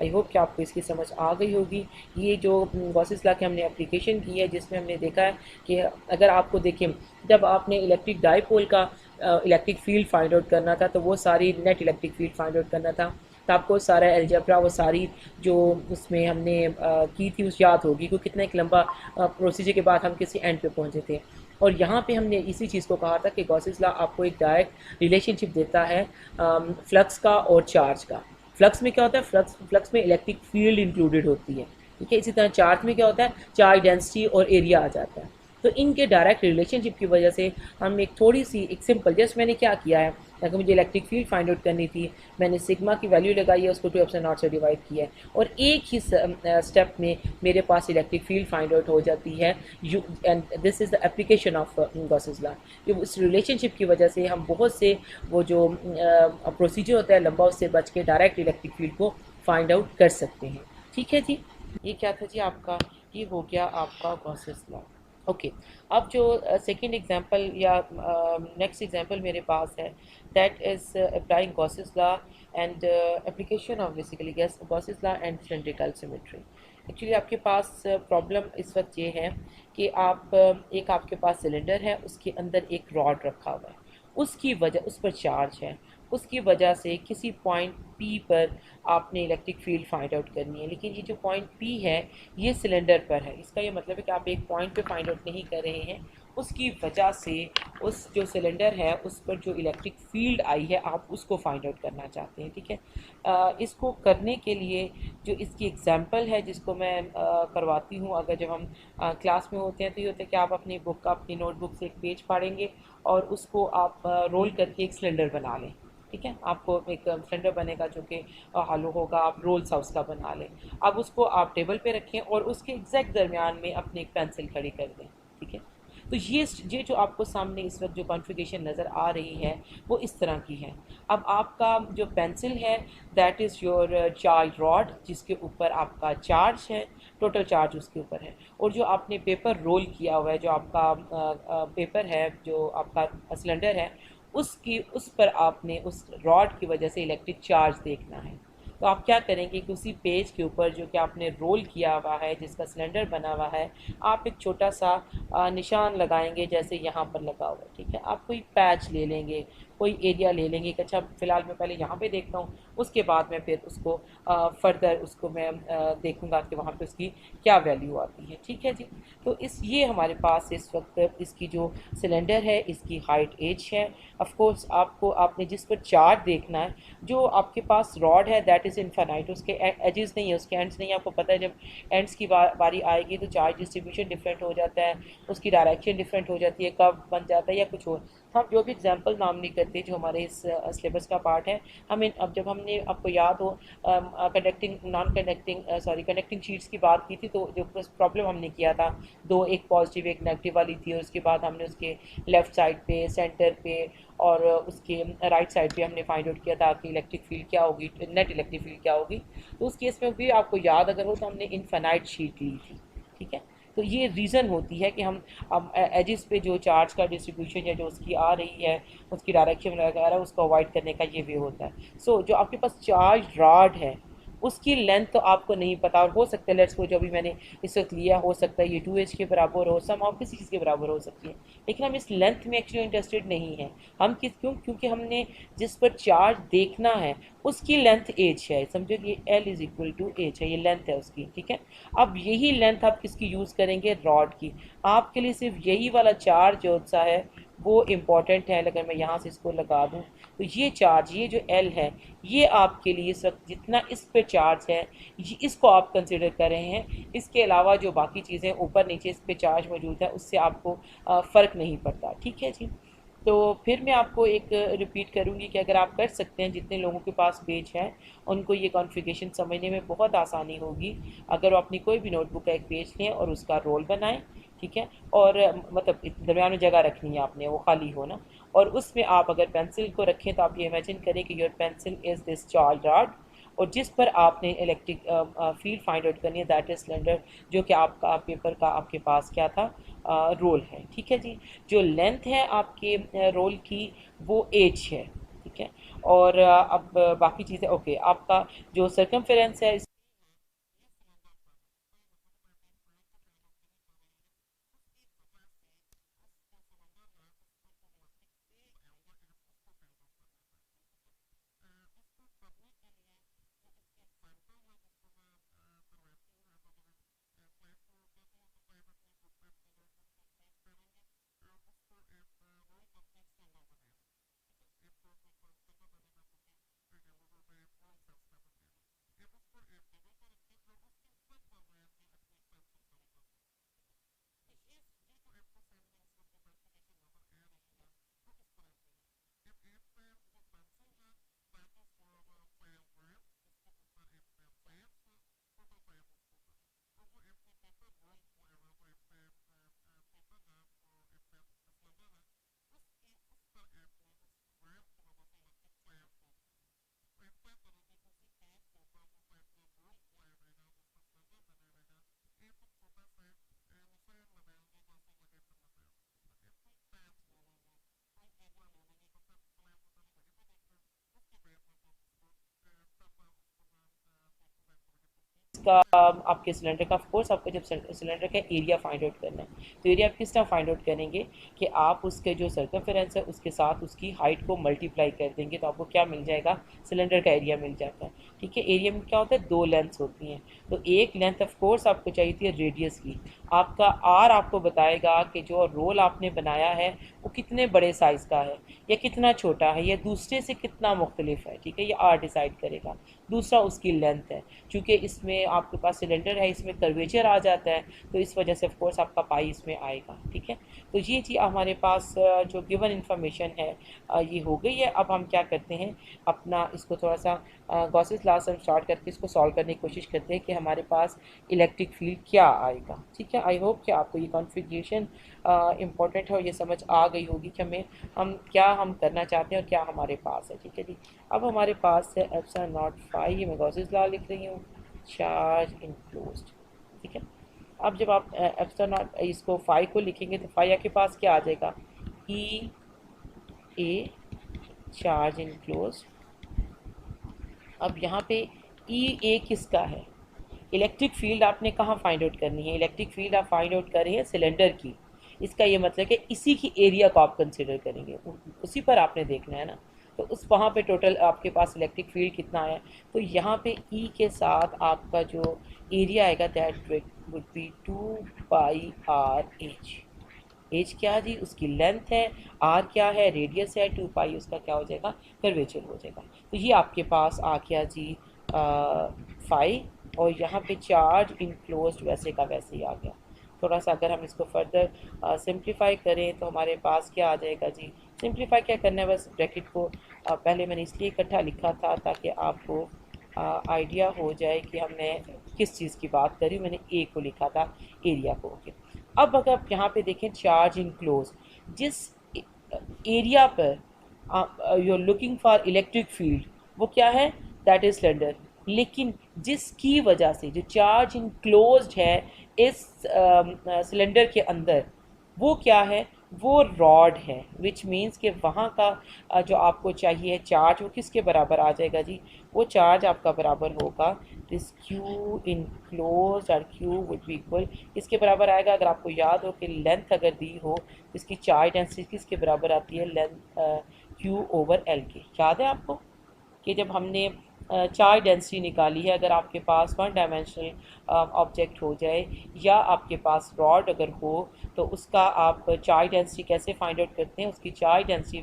आई होप कि आपको इसकी समझ आ गई होगी। ये जो गॉसेस लॉ की हमने एप्लीकेशन की है जिसमें हमने देखा है कि अगर आपको देखें जब आपने इलेक्ट्रिक डाइपोल का इलेक्ट्रिक फील्ड फाइंड आउट करना था तो वो सारी net electric field find out करना था, तो आपको सारा एल्जेब्रा वो सारी जो उसमें हमने की थी उस याद होगी कि कितना एक लंबा प्रोसीजर के बाद हम किसी एंड पे पहुँचे थे। और यहाँ पे हमने इसी चीज़ को कहा था कि गॉसेस लॉ आपको एक डायरेक्ट रिलेशनशिप देता है फ्लक्स का और चार्ज का। फ्लक्स में क्या होता है, फ्लक्स में इलेक्ट्रिक फील्ड इंक्लूडेड होती है। ठीक है, इसी तरह चार्ज में क्या होता है, चार्ज डेंसिटी और एरिया आ जाता है। तो इनके डायरेक्ट रिलेशनशिप की वजह से हम एक थोड़ी सी एक सिंपल जस्ट मैंने क्या किया है, अगर मुझे इलेक्ट्रिक फील्ड फाइंड आउट करनी थी मैंने सिग्मा की वैल्यू लगाई है, उसको 2ε0 से डिवाइड किया है और एक ही स्टेप में मेरे पास इलेक्ट्रिक फील्ड फाइंड आउट हो जाती है। And this is the application of Gauss's law. इस रिलेशनशिप की वजह से हम बहुत से वो जो प्रोसीजर होता है लंबा उससे बच के डायरेक्ट इलेक्ट्रिक फील्ड को फाइंड आउट कर सकते हैं। ठीक है जी, ये क्या था जी आपका, ये हो गया आपका गॉसेस लॉ। ओके। अब जो सेकंड एग्जांपल या नेक्स्ट एग्जांपल मेरे पास है, that is applying Gauss's law and application of basically Gauss's law and cylindrical symmetry. Actually आपके पास प्रॉब्लम इस वक्त ये है कि एक आपके पास सिलेंडर है, उसके अंदर एक रॉड रखा हुआ है, उसकी वजह उस पर चार्ज है, उसकी वजह से किसी पॉइंट पी पर आपने इलेक्ट्रिक फील्ड फाइंड आउट करनी है। लेकिन ये जो पॉइंट पी है ये सिलेंडर पर है, इसका ये मतलब है कि आप एक पॉइंट पे फाइंड आउट नहीं कर रहे हैं, उसकी वजह से उस जो सिलेंडर है उस पर जो इलेक्ट्रिक फील्ड आई है आप उसको फाइंड आउट करना चाहते हैं। ठीक है। इसको करने के लिए जो इसकी एग्जांपल है जिसको मैं करवाती हूँ, अगर जब हम क्लास में होते हैं तो ये होता है कि आप अपनी बुक का अपनी नोटबुक से एक पेज फाड़ेंगे और उसको आप रोल करके एक सिलेंडर बना लें। ठीक है, आपको एक सिलेंडर बनेगा जो कि हॉलो होगा, आप रोल सा उसका बना लें। अब उसको आप टेबल पे रखें और उसके एग्जैक्ट दरमियान में अपनी एक पेंसिल खड़ी कर दें। ठीक है। तो ये जो आपको सामने इस वक्त जो कॉन्फ़िगरेशन नज़र आ रही है वो इस तरह की है। अब आपका जो पेंसिल है that is your charge rod, जिसके ऊपर आपका चार्ज है, टोटल चार्ज उसके ऊपर है। और जो आपने पेपर रोल किया हुआ है, जो आपका पेपर है, जो आपका सिलेंडर है, उसकी उस पर आपने उस रॉड की वजह से इलेक्ट्रिक चार्ज देखना है। तो आप क्या करेंगे कि उसी पेज के ऊपर जो कि आपने रोल किया हुआ है, जिसका सिलेंडर बना हुआ है, आप एक छोटा सा निशान लगाएंगे, जैसे यहाँ पर लगा हुआ है। ठीक है, आप कोई पैच ले लेंगे, कोई एरिया ले लेंगे कि अच्छा फ़िलहाल मैं पहले यहाँ पे देखता हूँ, उसके बाद मैं फिर उसको फर्दर उसको मैं देखूँगा कि वहाँ पे उसकी क्या वैल्यू आती है। ठीक है जी। तो ये हमारे पास इस वक्त इसकी जो सिलेंडर है इसकी हाइट एज है। ऑफ कोर्स आपको आपने जिस पर चार्ज देखना है, जो आपके पास रॉड है दैट इज़ इनफाइनाइट, उसके एजेस नहीं है, उसके एंड्स नहीं है। आपको पता है जब एंड्स की बारी आएगी तो चार्ज डिस्ट्रीब्यूशन डिफरेंट हो जाता है, उसकी डायरेक्शन डिफरेंट हो जाती है, कब बन जाता है या कुछ और। हम जो भी एग्जांपल नाम नहीं करते जो हमारे इस सिलेबस का पार्ट है, हमें अब जब हमने आपको याद हो conducting non conducting sorry connecting sheets की बात की थी, तो जो प्रॉब्लम हमने किया था, दो एक पॉजिटिव एक नेगेटिव वाली थी, और उसके बाद हमने उसके लेफ़्ट साइड पे, सेंटर पे और उसके राइट साइड पे हमने फाइंड आउट किया था कि इलेक्ट्रिक फील्ड क्या होगी, नेट इलेक्ट्रिक फील्ड क्या होगी। तो उस केस में भी आपको याद अगर हो तो हमने इनफाइनाइट शीट ली थी। ठीक है। तो ये रीज़न होती है कि हम अब एजिस पे जो चार्ज का डिस्ट्रीब्यूशन या जो उसकी आ रही है उसकी डायरेक्शन वगैरह उसको अवॉइड करने का ये वे होता है। सो जो आपके पास चार्ज रॉड है उसकी लेंथ तो आपको नहीं पता, और हो सकता है लेट्स को जो भी मैंने इस वक्त लिया हो सकता है ये 2h के बराबर हो, सम और किसी चीज़ के बराबर हो सकती है, लेकिन हम इस लेंथ में एक्चुअली इंटरेस्टेड नहीं है। हम क्योंकि हमने जिस पर चार्ज देखना है उसकी लेंथ एच है, समझो कि L is equal to H है, ये लेंथ है उसकी। ठीक है। अब यही लेंथ आप किसकी यूज़ करेंगे, रॉड की। आपके लिए सिर्फ यही वाला चार्ज जो सा है वो इम्पॉर्टेंट है। अगर मैं यहाँ से इसको लगा दूँ तो ये चार्ज, ये जो एल है, ये आपके लिए इस वक्त जितना इस पे चार्ज है इसको आप कंसिडर कर रहे हैं। इसके अलावा जो बाकी चीज़ें ऊपर नीचे इस पे चार्ज मौजूद है उससे आपको फ़र्क नहीं पड़ता। ठीक है जी। तो फिर मैं आपको एक रिपीट करूँगी कि अगर आप कर सकते हैं, जितने लोगों के पास पेज है उनको ये कॉन्फ़िगरेशन समझने में बहुत आसानी होगी अगर वो अपनी कोई भी नोटबुक का एक पेज लें और उसका रोल बनाएं। ठीक है। और मतलब दरमियान में जगह रखनी है आपने, वो खाली हो ना, और उसमें आप अगर पेंसिल को रखें तो आप ये इमेजिन करें कि your pencil is this charge rod, और जिस पर आपने इलेक्ट्रिक फील्ड फाइंड आउट करनी है दैट इज सिलेंडर, जो कि आपका पेपर का आपके पास क्या था, रोल है। ठीक है जी। जो लेंथ है आपके रोल की वो एच है। ठीक है। और अब बाकी चीज़ें ओके, आपका जो सर्कमफेरेंस है उसका आपके सिलेंडर का, ऑफ कोर्स आपको जब सिलेंडर का एरिया फाइंड आउट करना है तो एरिया आप किस तरह फाइंड आउट करेंगे कि आप उसके जो सर्कमफेरेंस है उसके साथ उसकी हाइट को मल्टीप्लाई कर देंगे तो आपको क्या मिल जाएगा, सिलेंडर का एरिया मिल जाता है। ठीक है, एरिया में क्या होता है, दो लेंथ्स होती हैं, तो एक लेंथ ऑफ कोर्स आपको चाहिए थी रेडियस की। आपका आर आपको बताएगा कि जो रोल आपने बनाया है वो कितने बड़े साइज़ का है या कितना छोटा है या दूसरे से कितना मुख्तलिफ है। ठीक है, ये आर डिसाइड करेगा। दूसरा उसकी लेंथ है, चूँकि इसमें आपके पास सिलेंडर है, इसमें कर्वेचर आ जाता है तो इस वजह से ऑफ कोर्स आपका पाई इसमें आएगा। ठीक है, तो ये चीज़ हमारे पास जो गिवन इंफॉर्मेशन है ये हो गई है। अब हम क्या करते हैं, अपना इसको थोड़ा सा गॉसेस लॉ से हम स्टार्ट करके इसको सॉल्व करने की कोशिश करते हैं कि हमारे पास इलेक्ट्रिक फील्ड क्या आएगा। ठीक है, आई होप कि आपको ये कॉन्फ़िगरेशन इम्पोर्टेंट है और ये समझ आ गई होगी कि हम क्या करना चाहते हैं और क्या हमारे पास है। ठीक है जी, अब हमारे पास है एप्सिलॉन नॉट फाई, ये मैं गॉसेस लॉ लिख रही हूँ, चार्ज इनक्लोज्ड। ठीक है, अब जब आप एप्सिलॉन नॉट इसको फाई को लिखेंगे तो फाई आपके पास क्या आ जाएगा, ई ए चार्ज इनक्लोज्ड। अब यहाँ पे ई ए किसका है, इलेक्ट्रिक फील्ड आपने कहाँ फाइंड आउट करनी है, इलेक्ट्रिक फील्ड आप फाइंड आउट कर रहे हैं सिलेंडर की। इसका ये मतलब कि इसी की एरिया को आप कंसिडर करेंगे, उसी पर आपने देखना है ना, तो उस वहाँ पे टोटल आपके पास इलेक्ट्रिक फील्ड कितना है। तो यहाँ पे ई के साथ आपका जो एरिया आएगा that would B 2 pi R H. H क्या जी, उसकी लेंथ है, आर क्या है, रेडियस है, 2 पाई उसका क्या हो जाएगा, कर्वेचर हो जाएगा। तो ये आपके पास आ गया जी फाई, और यहाँ पे चार्ज इनक्लोज्ड वैसे का वैसे ही आ गया। थोड़ा सा अगर हम इसको फर्दर सिंप्लीफाई करें तो हमारे पास क्या आ जाएगा जी, सिंप्लीफाई क्या करना है, बस ब्रैकेट को पहले मैंने इसलिए इकट्ठा लिखा था ताकि आपको आइडिया हो जाए कि हमने किस चीज़ की बात करी। मैंने ए को लिखा था, एरिया को। ओके, अब अगर आप यहाँ पे देखें चार्ज इनक्लोज, जिस एरिया पर you are looking for electric field वो क्या है, दैट इज सिलेंडर। लेकिन जिसकी वजह से जो चार्ज इनक्लोज्ड है इस सिलेंडर के अंदर, वो क्या है, वो रॉड है, विच मीन्स कि वहाँ का जो आपको चाहिए चार्ज वो किसके बराबर आ जाएगा जी, वो चार्ज आपका बराबर होगा दिस क्यू इनक्लोज, और क्यू वुड बी इक्वल किसके बराबर आएगा, अगर आपको याद हो कि लेंथ अगर दी हो तो इसकी चार्ज डेंसिटी किसके बराबर आती है, लेंथ क्यू ओवर एल के। याद है आपको कि जब हमने चार्ज डेंसिटी निकाली है, अगर आपके पास वन डायमेंशनल ऑब्जेक्ट हो जाए या आपके पास रॉड अगर हो तो उसका आप चार्ज डेंसिटी कैसे फाइंड आउट करते हैं, उसकी चार्ज डेंसिटी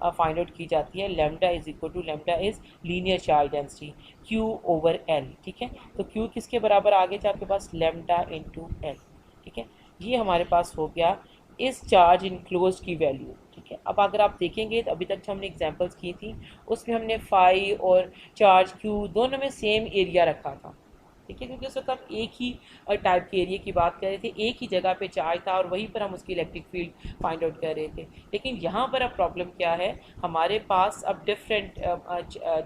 फाइंड आउट की जाती है, lambda is equal to, lambda is linear charge density, Q over L. ठीक है, तो क्यू किसके बराबर आ गया आपके पास, लैम्डा इंटू एल। ठीक है, ये हमारे पास हो गया इस चार्ज इनक्लोज की वैल्यू। ठीक है, अब अगर आप देखेंगे तो अभी तक जो हमने एग्जांपल्स की थी उसमें हमने फाई और चार्ज क्यू दोनों में सेम एरिया रखा था। ठीक है, क्योंकि उस वक्त हम एक ही टाइप के एरिया की बात कर रहे थे, एक ही जगह पे चार्ज था और वहीं पर हम उसकी इलेक्ट्रिक फील्ड फाइंड आउट कर रहे थे। लेकिन यहाँ पर अब प्रॉब्लम क्या है, हमारे पास अब डिफरेंट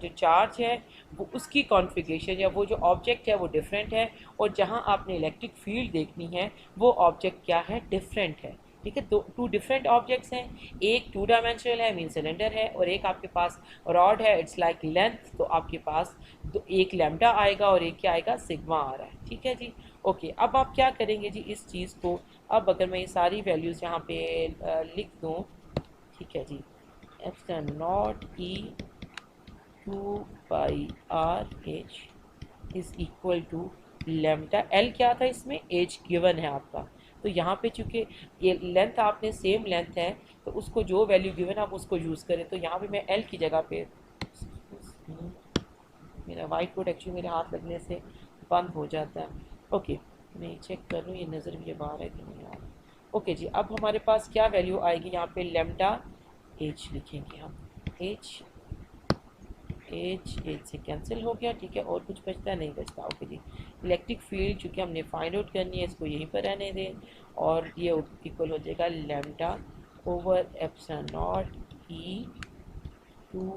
जो चार्ज है वो उसकी कॉन्फ़िगरेशन या वो जो ऑब्जेक्ट है वो डिफरेंट है, और जहाँ आपने इलेक्ट्रिक फील्ड देखनी है वो ऑब्जेक्ट क्या है, डिफरेंट है। ठीक है, टू डिफरेंट ऑब्जेक्ट्स हैं, एक 2 डायमेंशनल है मीन सिलेंडर है, और एक आपके पास रॉड है, इट्स लाइक लेंथ, तो आपके पास एक लैम्डा आएगा और एक क्या आएगा, सिग्मा आ रहा है। ठीक है जी, ओके, अब आप क्या करेंगे जी इस चीज़ को, अब अगर मैं ये सारी वैल्यूज़ यहाँ पे लिख दूँ, ठीक है जी, epsilon not E 2 pi R H is equal to lambda, L क्या था इसमें, एच गिवन है आपका, तो यहाँ पे चूँकि ये लेंथ आपने सेम लेंथ है तो उसको जो वैल्यू गिवन आप उसको यूज़ करें, तो यहाँ पे मैं एल की जगह पे, मेरा वाइट बोर्ड एक्चुअली मेरे हाथ लगने से बंद हो जाता है। ओके, मैं चेक कर रहा हूँ ये नज़र भी बाहर है कि नहीं आ रहा। ओके जी, अब हमारे पास क्या वैल्यू आएगी, यहाँ पे लेम्डा एच लिखेंगे हम, एच एच से कैंसिल हो गया। ठीक है, और कुछ बचता है, नहीं बचता। ओके जी, इलेक्ट्रिक फील्ड चूँकि हमने फाइंड आउट करनी है इसको यहीं पर रहने दें, और ये इक्वल हो जाएगा lambda over epsilon not E 2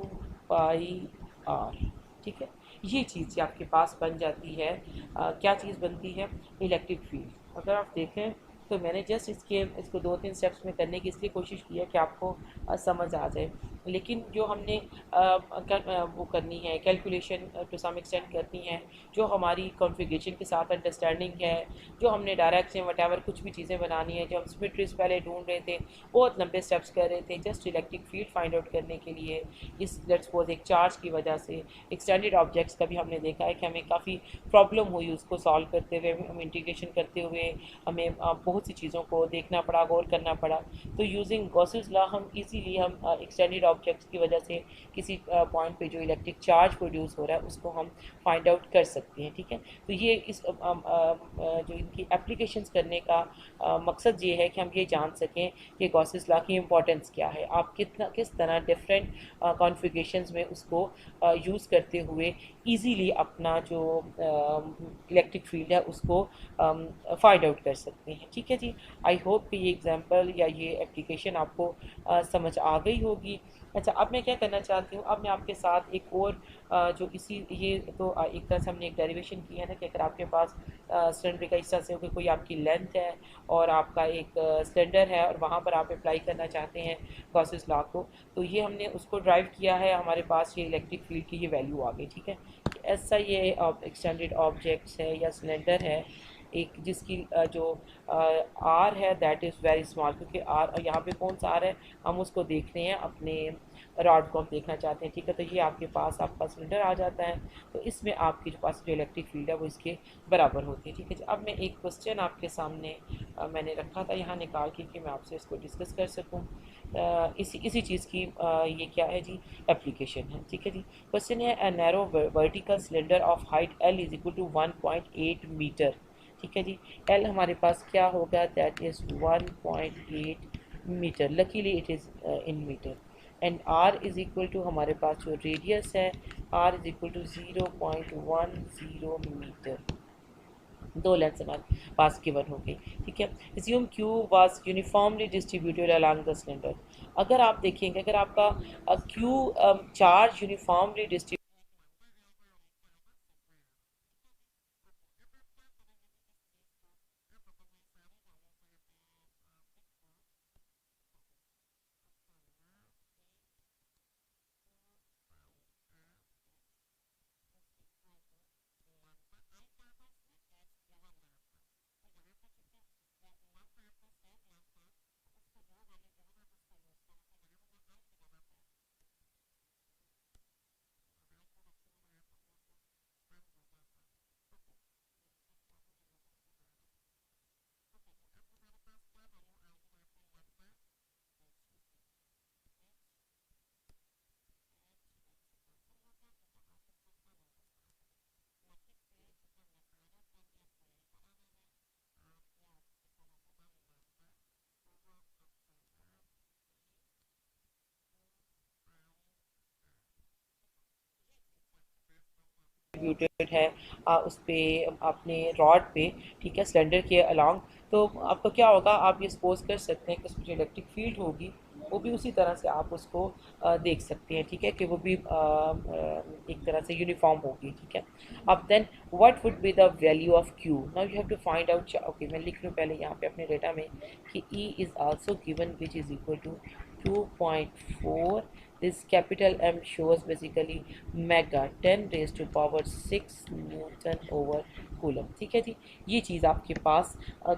pi R. ठीक है, ये चीज़ आपके पास बन जाती है। क्या चीज़ बनती है, इलेक्ट्रिक फील्ड। अगर आप देखें तो मैंने जस्ट इसको 2-3 स्टेप्स में करने की इसलिए कोशिश की है कि आपको समझ आ जाए। लेकिन जो हमने वो करनी है कैलकुलेशन टू सम एक्सटेंड करनी है, जो हमारी कॉन्फ़िगरेशन के साथ अंडरस्टैंडिंग है, जो हमने डायरेक्ट से वटेवर कुछ भी चीज़ें बनानी है, जो हम सिमेट्रीज पहले ढूंढ रहे थे, बहुत लंबे स्टेप्स कर रहे थे just electric field find out करने के लिए। इस लेट्स सपोज एक चार्ज की वजह से एक्सटेंडेड ऑब्जेक्ट्स का भी हमने देखा है कि हमें काफ़ी प्रॉब्लम हुई उसको सॉल्व करते हुए, हम इंटीग्रेशन करते हुए हमें बहुत सी चीज़ों को देखना पड़ा, गौर करना पड़ा। तो यूजिंग गॉसेस लॉ हम इजीली हम एक्सटेंडेड ऑब्जेक्ट्स की वजह से किसी पॉइंट पे जो इलेक्ट्रिक चार्ज प्रोड्यूस हो रहा है उसको हम फाइंड आउट कर सकते हैं। ठीक है, तो ये इस जो इनकी एप्लीकेशंस करने का मकसद ये है कि हम ये जान सकें कि गॉसेस लॉ की इम्पोर्टेंस क्या है, आप किस तरह डिफरेंट कॉन्फ़िगरेशंस में उसको यूज़ करते हुए इजीली अपना जो इलेक्ट्रिक फील्ड है उसको फाइंड आउट कर सकते हैं। ठीक है जी, आई होप कि ये एग्जांपल या ये एप्लीकेशन आपको समझ आ गई होगी। अच्छा, अब मैं क्या करना चाहती हूँ, अब मैं आपके साथ एक और जो इसी ये तो एक तरह से हमने एक डेरिवेशन की है ना कि अगर आपके पास सिलेंडर का हिस्सा से कोई आपकी लेंथ है और आपका एक सिलेंडर है और वहाँ पर आप अप्लाई करना चाहते हैं गॉसेस लॉ को, तो ये हमने उसको ड्राइव किया है, हमारे पास ये इलेक्ट्रिक फील्ड की ये वैल्यू आ गई। ठीक है, ऐसा ये एक्सटेंडेड ऑब्जेक्ट्स है या सिलेंडर है एक जिसकी जो आर है दैट इज़ वेरी स्मॉल, क्योंकि आर यहाँ पे कौन सा आर है हम उसको देख रहे हैं, अपने रॉड को हम देखना चाहते हैं। ठीक है, तो ये आपके पास आपका सिलेंडर आ जाता है, तो इसमें आपके पास जो इलेक्ट्रिक फील्ड है वो इसके बराबर होती है। ठीक है, अब मैं एक क्वेश्चन आपके सामने मैंने रखा था यहाँ निकाल के कि मैं आपसे इसको डिस्कस कर सकूँ। इसी चीज़ की ये क्या है जी, एप्लीकेशन है। ठीक है जी, क्वेश्चन है a narrow vertical cylinder of height L is equal to 1.8 metre. ठीक है जी, एल हमारे पास क्या होगा, that is 1.8 metre, luckily it is in metre. And R is equal to हमारे पास जो रेडियस है, R is equal to 0.10 metre. दो लेंथ हमारे पास गिवन हो गई। ठीक है, assume Q was uniformly distributed along the cylinder. अगर आप देखेंगे, अगर आपका Q charge uniformly distribute distributed है उस पर अपने रॉड पे, ठीक है, सिलेंडर के अलॉन्ग, तो आपको क्या होगा, आप ये सपोज कर सकते हैं कि उसमें जो इलेक्ट्रिक फील्ड होगी वो भी उसी तरह से आप उसको देख सकते हैं। ठीक है, कि वो भी एक तरह से यूनिफॉर्म होगी। ठीक है, अब then what would be the value of Q, now you have to find out. Okay, मैं लिख लूँ पहले यहाँ पे अपने डेटा में कि E is also given which is equal to 2.4, this capital M shows basically mega 10 raised to power 6 Newton over coulomb. ठीक है जी, ये चीज़ आपके पास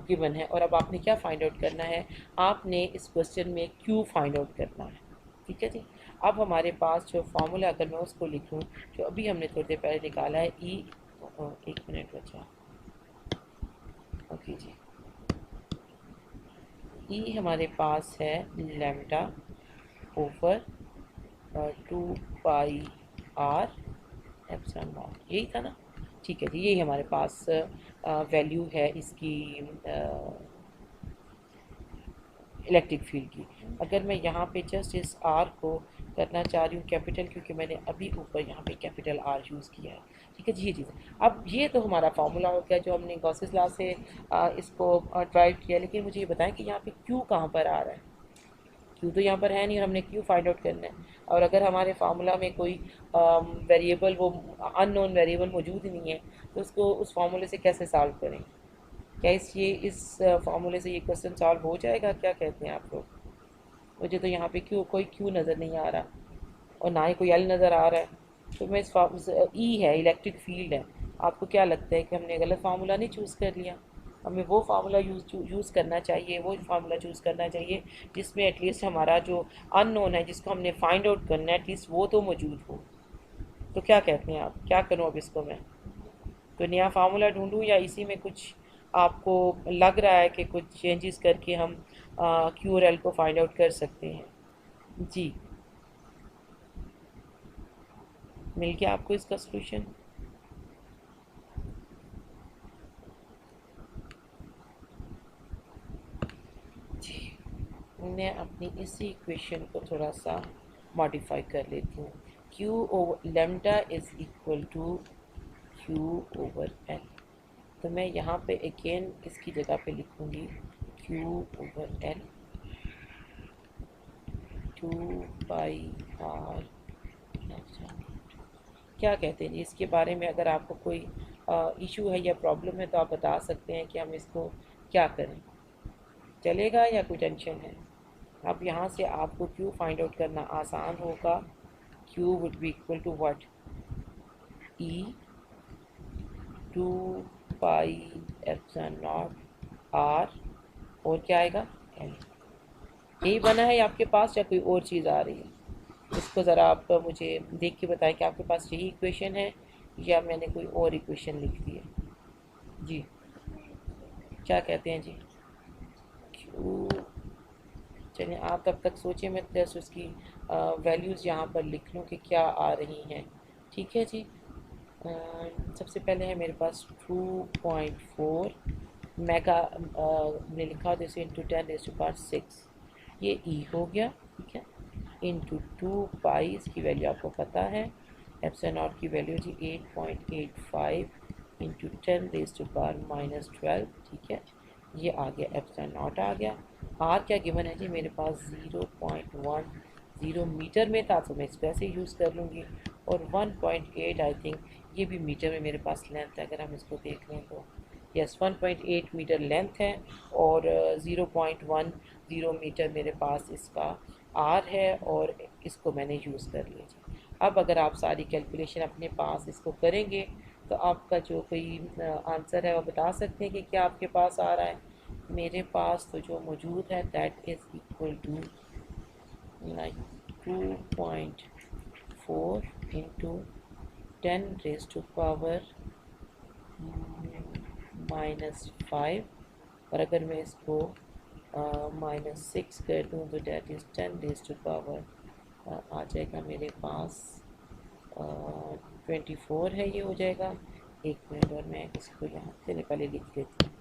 गिवन है और अब आपने क्या फाइंड आउट करना है, आपने इस क्वेश्चन में क्यू फाइंड आउट करना है। ठीक है जी, अब हमारे पास जो फॉर्मूला अगर मैं उसको लिखूँ जो अभी हमने थोड़ी देर पहले निकाला है, ई, एक मिनट बचा, ओके जी, ई हमारे पास है lambda over 2 pi R epsilon not, यही था ना। ठीक है जी, यही हमारे पास वैल्यू है इसकी इलेक्ट्रिक फील्ड की। अगर मैं यहाँ पे जस्ट इस आर को करना चाह रही हूँ कैपिटल, क्योंकि मैंने अभी ऊपर यहाँ पे कैपिटल आर यूज़ किया है। ठीक है जी, ये चीज़ है। अब ये तो हमारा फार्मूला हो गया जो हमने गॉसेस लॉ से इसको ड्राइव किया, लेकिन मुझे ये बताएं कि यहाँ पे क्यू कहाँ पर आ रहा है। क्यू तो यहाँ पर है नहीं और हमने क्यू फाइंड आउट करना है, और अगर हमारे फार्मूला में कोई वेरिएबल, वो अननोन वेरिएबल मौजूद ही नहीं है, तो उसको उस फार्मूले से कैसे सॉल्व करें। क्या इस फार्मूले से ये क्वेश्चन सॉल्व हो जाएगा, क्या कहते हैं आप लोग। मुझे तो यहाँ पे कोई क्यू नज़र नहीं आ रहा और ना ही कोई एल नज़र आ रहा है। तो मैं इस ई है, इलेक्ट्रिक फील्ड है। आपको क्या लगता है कि हमने गलत फार्मूला नहीं चूज़ कर लिया? हमें वो फार्मूला यूज़ करना चाहिए, वो फार्मूला चूज़ करना चाहिए जिसमें एटलीस्ट हमारा जो अननोन है, जिसको हमने फाइंड आउट करना है, एटलीस्ट वो तो मौजूद हो। तो क्या कहते हैं आप, क्या करूँ अब इसको मैं? तो नया फार्मूला ढूंढूं या इसी में कुछ आपको लग रहा है कि कुछ चेंजेस करके हम क्यू और एल को फाइंड आउट कर सकते हैं? जी, मिल गया आपको इसका सोल्यूशन? जी, मैं अपनी इसी इक्वेशन को थोड़ा सा मॉडिफाई कर लेती हूँ। Q over lambda is equal to Q over L. तो मैं यहाँ पे अगेन इसकी जगह पे लिखूँगी Q over L 2 pi R. क्या कहते हैं जी इसके बारे में? अगर आपको कोई इशू है या प्रॉब्लम है तो आप बता सकते हैं कि हम इसको क्या करें, चलेगा या कोई टेंशन है? अब यहाँ से आपको क्यू फाइंड आउट करना आसान होगा। Q would be equal to what? E 2 pi epsilon not R, और क्या आएगा? एल। यही बना है या आपके पास या कोई और चीज़ आ रही है? इसको ज़रा आप मुझे देख के बताएं कि आपके पास यही इक्वेशन है या मैंने कोई और इक्वेशन लिख दी है। जी, क्या कहते हैं जी? क्यू, चलिए आप तब तक सोचिए, मैं जस्ट उसकी वैल्यूज़ यहाँ पर लिख लूँ कि क्या आ रही हैं। ठीक है जी। सबसे पहले है मेरे पास 2.4 मेगा, मैंने लिखा जैसे इंटू 10⁻6, ये ई हो गया। ठीक है, इंटू 2 पाई, इसकी वैल्यू आपको पता है, एप्सिलॉन नॉट की वैल्यू जी 8.85 इंटू 10⁻⁻12। ठीक है, ये आ गया, एप्सिलॉन नॉट आ गया। आर क्या गिवन है जी मेरे पास? 0.10 मीटर में था तो मैं इस पर ऐसे यूज़ कर लूँगी, और 1.8 आई थिंक ये भी मीटर में मेरे पास लेंथ है। अगर हम इसको देख लें तो यस 1.8 मीटर लेंथ है, और 0.10 मीटर मेरे पास इसका आर है, और इसको मैंने यूज़ कर लिया जी। अब अगर आप सारी कैलकुलेशन अपने पास इसको करेंगे तो आपका जो कोई आंसर है वो बता सकते हैं कि क्या आपके पास आ रहा है? मेरे पास तो जो मौजूद है that is equal to 2.4 into 10⁻⁻5, और अगर मैं इसको -6 कर दूँ तो डैट इज़ 10⁻, आ जाएगा मेरे पास 24 है, ये हो जाएगा। एक मिनट, और मैं इसको यहाँ से पहले लिख देती हूँ।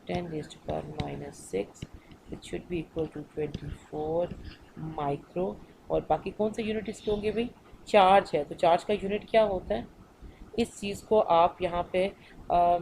10⁻⁻6 it should be equal to 24 micro, और बाकी कौन से यूनिट इसके होंगे भाई? चार्ज है, तो चार्ज का यूनिट क्या होता है? इस चीज़ को आप यहाँ पे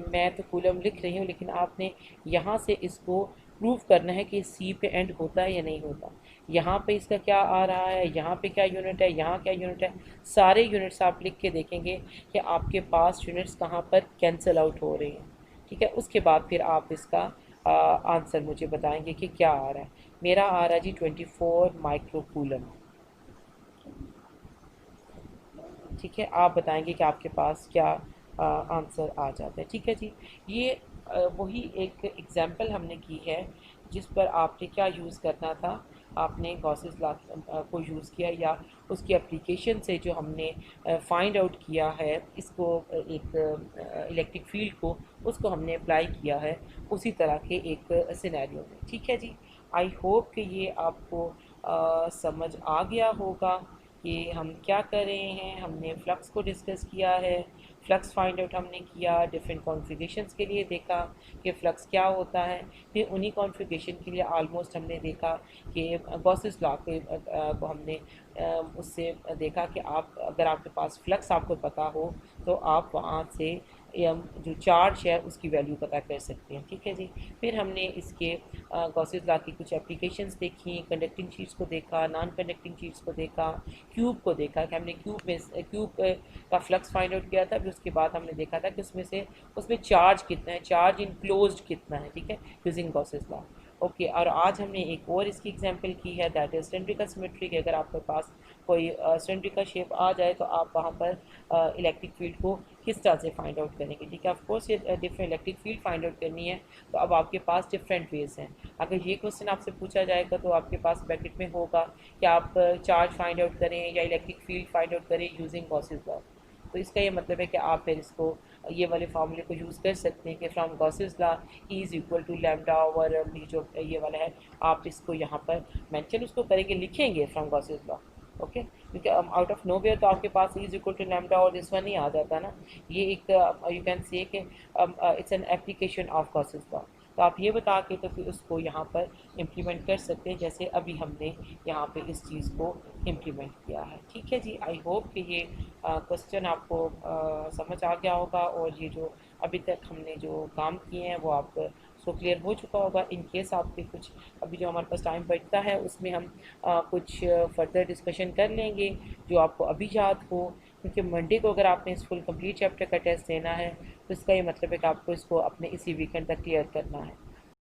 मैं तो कूलम लिख रही हूँ, लेकिन आपने यहाँ से इसको प्रूव करना है कि सी पे एंड होता है या नहीं होता। यहाँ पे इसका क्या आ रहा है, यहाँ पे क्या यूनिट है, यहाँ क्या यूनिट है, सारे यूनिट्स आप लिख के देखेंगे कि आपके पास यूनिट्स कहाँ पर कैंसिल आउट हो रही हैं। ठीक है, उसके बाद फिर आप इसका आंसर मुझे बताएंगे कि क्या आ रहा है। मेरा आ रहा है जी 24 माइक्रो कूलम। ठीक है, आप बताएंगे कि आपके पास क्या आंसर आ जाता है। ठीक है जी, ये वही एक एग्जांपल हमने की है जिस पर आपने क्या यूज़ करना था, आपने गॉसेस लॉ को यूज़ किया, या उसकी एप्लीकेशन से जो हमने फाइंड आउट किया है इसको, एक इलेक्ट्रिक फील्ड को, उसको हमने अप्लाई किया है उसी तरह के एक सिनेरियो में। ठीक है जी, आई होप कि ये आपको समझ आ गया होगा कि हम क्या कर रहे हैं। हमने फ्लक्स को डिस्कस किया है, फ्लक्स फाइंड आउट हमने किया, डिफरेंट कॉन्फ़िगरेशंस के लिए देखा कि फ़्लक्स क्या होता है, फिर उन्हीं कॉन्फ़िगरेशन के लिए ऑलमोस्ट हमने देखा कि गॉसेस लॉ को हमने उससे देखा कि आप, अगर आपके पास फ्लक्स आपको पता हो तो आप वहाँ से जो चार्ज है उसकी वैल्यू पता कर सकते हैं। ठीक है जी, फिर हमने इसके गॉसेस लॉ की कुछ एप्लीकेशंस देखी, कंडक्टिंग शीट्स को देखा, नॉन कंडक्टिंग शीट्स को देखा, क्यूब को देखा कि हमने क्यूब का फ्लक्स फाइंड आउट किया था। फिर उसके बाद हमने देखा था कि उसमें चार्ज कितना है, चार्ज इनक्लोज्ड कितना है। ठीक है, यूजिंग गॉसेस लॉ। ओके, और आज हमने एक और इसकी एग्जांपल की है, दैट इज सिलेंड्रिकल सिमेट्री। अगर आपके पास कोई सिलेंड्रिकल शेप आ जाए तो आप वहाँ पर इलेक्ट्रिक फील्ड को किस तरह से फाइंड आउट करेंगे। ठीक है, ऑफकोर्स ये different electric field find out करनी है, तो अब आपके पास डिफरेंट वेज हैं। अगर ये क्वेश्चन आपसे पूछा जाएगा तो आपके पास ब्रैकेट में होगा कि आप चार्ज फाइंड आउट करें या इलेक्ट्रिक फील्ड फाइंड आउट करें यूजिंग गॉसेस लॉ। तो इसका ये मतलब है कि आप फिर इसको ये वाले फार्मूले को यूज़ कर सकते हैं कि from Gauss's law E is equal to lambda over जो ये वाला है, आप इसको यहाँ पर मेंशन उसको करेंगे, लिखेंगे फ्रॉम गॉसेस लॉ। ओके, क्योंकि आउट ऑफ नो वेयर तो आपके पास E is equal to lambda और दिस वन ही आ जाता ना। ये एक you can say that it's an application of Gauss's law. तो आप ये बता के तो फिर उसको यहाँ पर इम्प्लीमेंट कर सकते हैं, जैसे अभी हमने यहाँ पे इस चीज़ को इम्प्लीमेंट किया है। ठीक है जी, आई होप कि ये क्वेश्चन आपको समझ आ गया होगा, और ये जो अभी तक हमने जो काम किए हैं वो आप सो क्लियर हो चुका होगा। इन केस आपके कुछ अभी जो हमारे पास टाइम बचता है उसमें हम कुछ फर्दर डिस्कशन कर लेंगे जो आपको अभी याद हो, क्योंकि मंडे को अगर आपने इस फुल कंप्लीट चैप्टर का टेस्ट देना है तो इसका ये मतलब है कि आपको इसको अपने इसी वीकेंड तक क्लियर करना है।